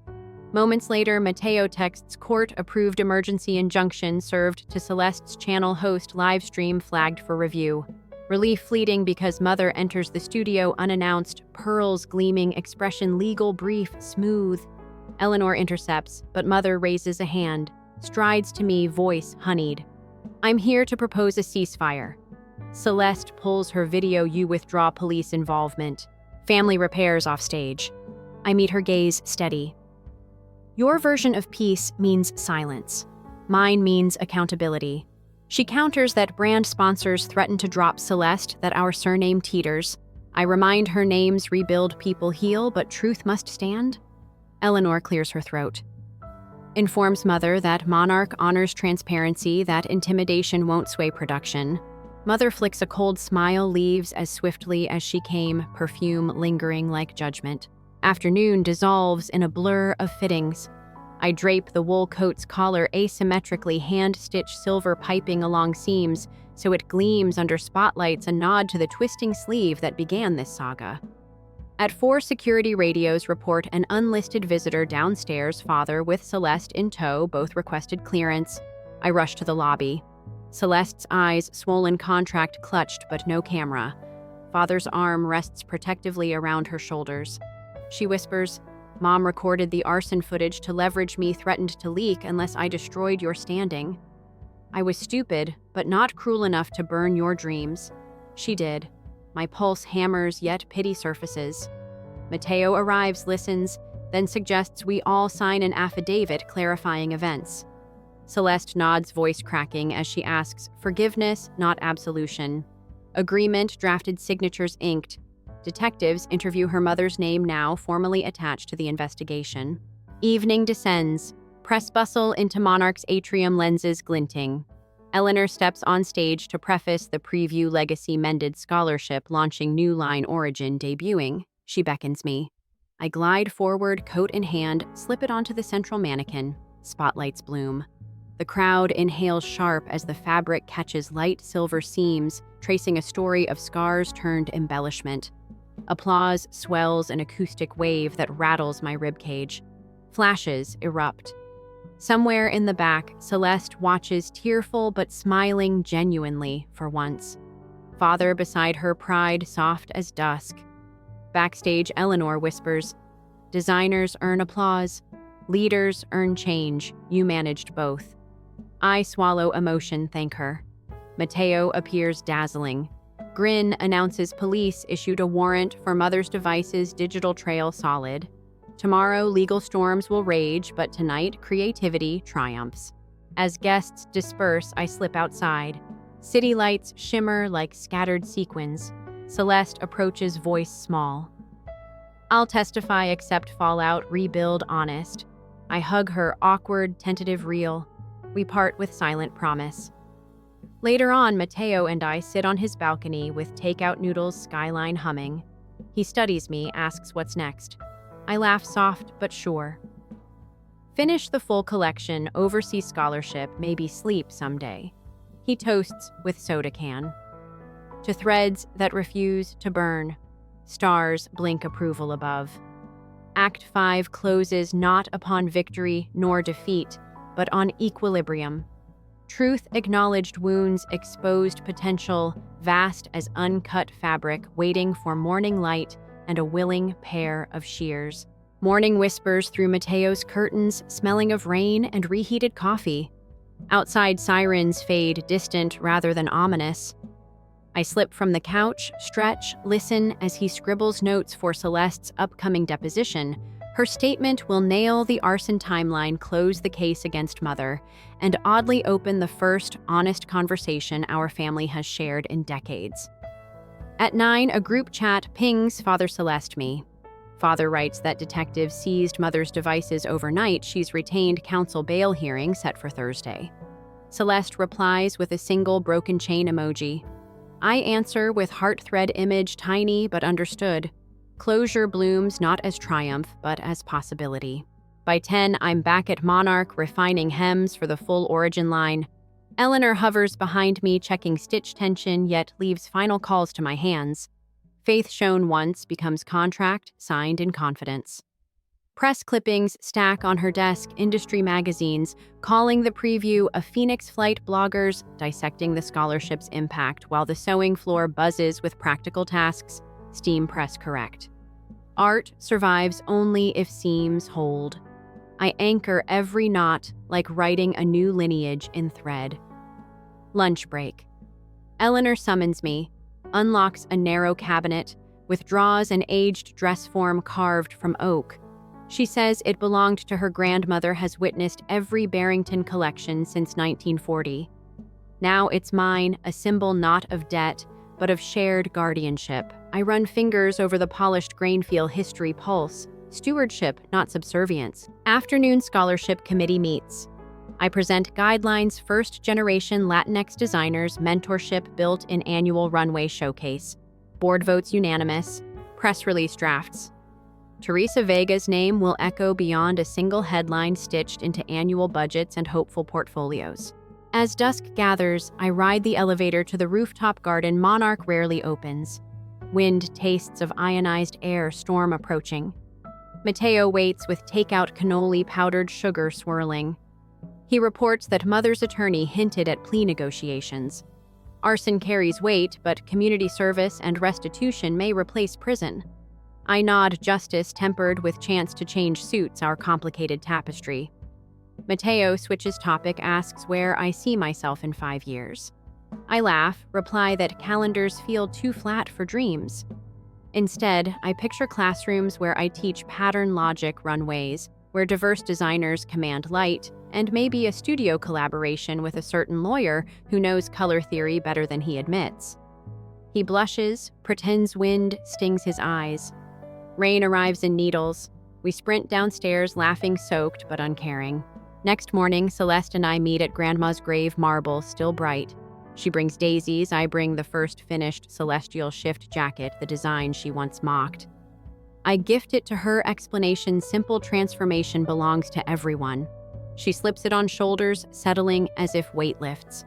Moments later, Mateo texts, "Court-approved emergency injunction served to Celeste's channel host, live stream flagged for review." Relief fleeting because Mother enters the studio unannounced, pearls gleaming, expression legal, brief, smooth. Eleanor intercepts, but Mother raises a hand, strides to me, voice honeyed. "I'm here to propose a ceasefire." Celeste pulls her video, "You withdraw police involvement." Family repairs off stage. I meet her gaze steady. "Your version of peace means silence. Mine means accountability." She counters that brand sponsors threaten to drop Celeste, that our surname teeters. I remind her names rebuild, people heal, but truth must stand. Eleanor clears her throat. Informs Mother that Monarch honors transparency, that intimidation won't sway production. Mother flicks a cold smile, leaves as swiftly as she came, perfume lingering like judgment. Afternoon dissolves in a blur of fittings. I drape the wool coat's collar asymmetrically, hand-stitch silver piping along seams so it gleams under spotlights, a nod to the twisting sleeve that began this saga. At 4, security radios report an unlisted visitor downstairs, Father with Celeste in tow, both requested clearance. I rush to the lobby. Celeste's eyes, swollen contract clutched, but no camera. Father's arm rests protectively around her shoulders. She whispers, "Mom recorded the arson footage to leverage me threatened to leak unless I destroyed your standing. I was stupid, but not cruel enough to burn your dreams. She did. My pulse hammers, yet pity surfaces. Mateo arrives, listens, then suggests we all sign an affidavit clarifying events. Celeste nods, voice cracking, as she asks, forgiveness, not absolution. Agreement, drafted, signatures inked. Detectives interview her mother's name now formally attached to the investigation. Evening descends. Press bustle into Monarch's atrium, lenses glinting. Eleanor steps on stage to preface the Preview Legacy Mended Scholarship launching New Line Origin debuting. She beckons me. I glide forward, coat in hand, slip it onto the central mannequin. Spotlights bloom. The crowd inhales sharp as the fabric catches light silver seams, tracing a story of scars turned embellishment. Applause swells an acoustic wave that rattles my ribcage. Flashes erupt. Somewhere in the back, Celeste watches tearful but smiling genuinely for once. Father beside her, pride soft as dusk. Backstage, Eleanor whispers, "Designers earn applause. Leaders earn change. You managed both." I swallow emotion, thank her. Mateo appears dazzling. Grin announces police issued a warrant for Mother's Devices digital trail solid. Tomorrow, legal storms will rage, but tonight, creativity triumphs. As guests disperse, I slip outside. City lights shimmer like scattered sequins. Celeste approaches, voice small. "I'll testify, accept fallout, rebuild honest." I hug her, awkward, tentative, real. We part with silent promise. Later on, Mateo and I sit on his balcony with takeout noodles, skyline humming. He studies me, asks what's next. I laugh soft but sure. Finish the full collection, overseas scholarship, maybe sleep someday. He toasts with soda can. To threads that refuse to burn. Stars blink approval above. Act 5 closes not upon victory nor defeat, but on equilibrium. Truth acknowledged, wounds exposed, potential vast as uncut fabric waiting for morning light and a willing pair of shears. Morning whispers through Mateo's curtains, smelling of rain and reheated coffee. Outside, sirens fade, distant rather than ominous. I slip from the couch, stretch, listen as he scribbles notes for Celeste's upcoming deposition. Her statement will nail the arson timeline, close the case against Mother, and oddly open the first honest conversation our family has shared in decades. At 9, a group chat pings Father Celeste me. Father writes that detectives seized Mother's devices overnight. She's retained counsel bail hearing set for Thursday. Celeste replies with a single broken chain emoji. I answer with heart thread image, tiny but understood. Closure blooms not as triumph, but as possibility. By 10, I'm back at Monarch, refining hems for the full origin line. Eleanor hovers behind me, checking stitch tension, yet leaves final calls to my hands. Faith shown once becomes contract, signed in confidence. Press clippings stack on her desk, industry magazines, calling the preview a Phoenix Flight bloggers, dissecting the scholarship's impact while the sewing floor buzzes with practical tasks, steam press correct. Art survives only if seams hold. I anchor every knot like writing a new lineage in thread. Lunch break. Eleanor summons me, unlocks a narrow cabinet, withdraws an aged dress form carved from oak. She says it belonged to her grandmother, has witnessed every Barrington collection since 1940. Now it's mine, a symbol not of debt, but of shared guardianship. I run fingers over the polished grain feel history pulse. Stewardship, not subservience. Afternoon scholarship committee meets. I present guidelines, first-generation Latinx designers, mentorship built in annual runway showcase. Board votes unanimous. Press release drafts. Teresa Vega's name will echo beyond a single headline stitched into annual budgets and hopeful portfolios. As dusk gathers, I ride the elevator to the rooftop garden Monarch rarely opens. Wind tastes of ionized air, storm approaching. Mateo waits with takeout cannoli, powdered sugar swirling. He reports that Mother's attorney hinted at plea negotiations. Arson carries weight, but community service and restitution may replace prison. I nod, justice tempered with chance to change suits our complicated tapestry. Mateo switches topic, asks where I see myself in 5 years. I laugh, reply that calendars feel too flat for dreams. Instead, I picture classrooms where I teach pattern logic runways, where diverse designers command light, and maybe a studio collaboration with a certain lawyer who knows color theory better than he admits. He blushes, pretends wind stings his eyes. Rain arrives in needles. We sprint downstairs, laughing, soaked but uncaring. Next morning, Celeste and I meet at Grandma's grave, marble still bright. She brings daisies, I bring the first finished celestial shift jacket, the design she once mocked. I gift it to her, explanation, simple transformation belongs to everyone. She slips it on shoulders, settling as if weight lifts.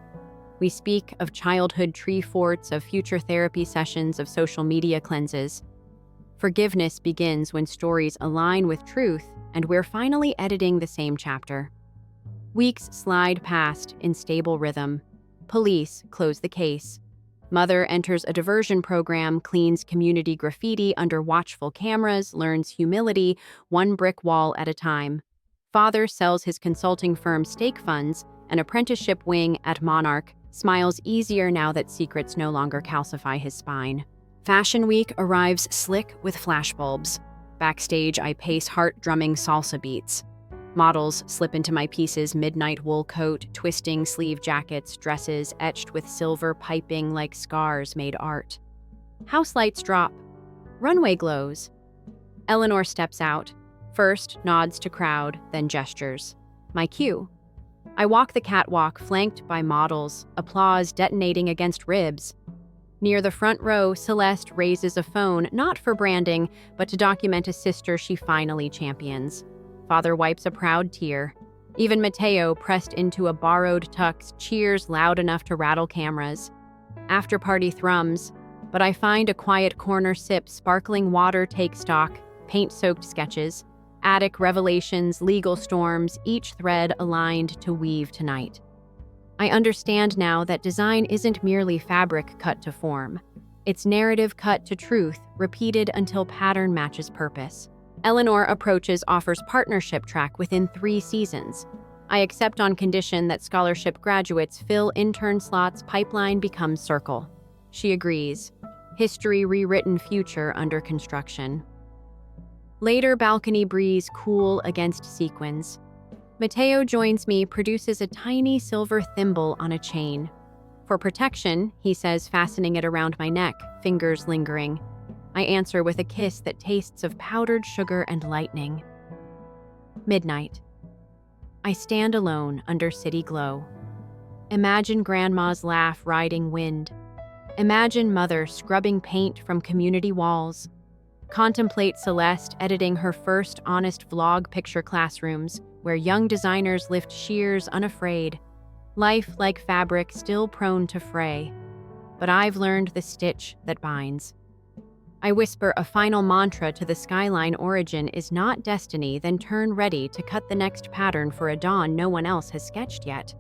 We speak of childhood tree forts, of future therapy sessions, of social media cleanses. Forgiveness begins when stories align with truth, and we're finally editing the same chapter. Weeks slide past in stable rhythm. Police close the case. Mother enters a diversion program, cleans community graffiti under watchful cameras, learns humility, one brick wall at a time. Father sells his consulting firm stake funds, an apprenticeship wing at Monarch, smiles easier now that secrets no longer calcify his spine. Fashion Week arrives slick with flashbulbs. Backstage, I pace heart-drumming salsa beats. Models slip into my pieces, midnight wool coat, twisting sleeve jackets, dresses etched with silver piping like scars made art. House lights drop. Runway glows. Eleanor steps out. First, nods to crowd, then gestures. My cue. I walk the catwalk, flanked by models, applause detonating against ribs. Near the front row, Celeste raises a phone, not for branding, but to document a sister she finally champions. Father wipes a proud tear. Even Mateo, pressed into a borrowed tux, cheers loud enough to rattle cameras. After-party thrums, but I find a quiet corner, sip sparkling water, take stock, paint-soaked sketches, attic revelations, legal storms, each thread aligned to weave tonight. I understand now that design isn't merely fabric cut to form. It's narrative cut to truth, repeated until pattern matches purpose. Eleanor approaches, offers partnership track within 3 seasons. I accept on condition that scholarship graduates fill intern slots, pipeline becomes circle. She agrees. History rewritten, future under construction. Later, balcony breeze cool against sequins. Mateo joins me, produces a tiny silver thimble on a chain. For protection, he says, fastening it around my neck, fingers lingering. I answer with a kiss that tastes of powdered sugar and lightning. Midnight. I stand alone under city glow. Imagine Grandma's laugh riding wind. Imagine Mother scrubbing paint from community walls. Contemplate Celeste editing her first honest vlog, picture classrooms where young designers lift shears unafraid. Life like fabric, still prone to fray. But I've learned the stitch that binds. I whisper a final mantra to the skyline. Origin is not destiny, then turn ready to cut the next pattern for a dawn no one else has sketched yet.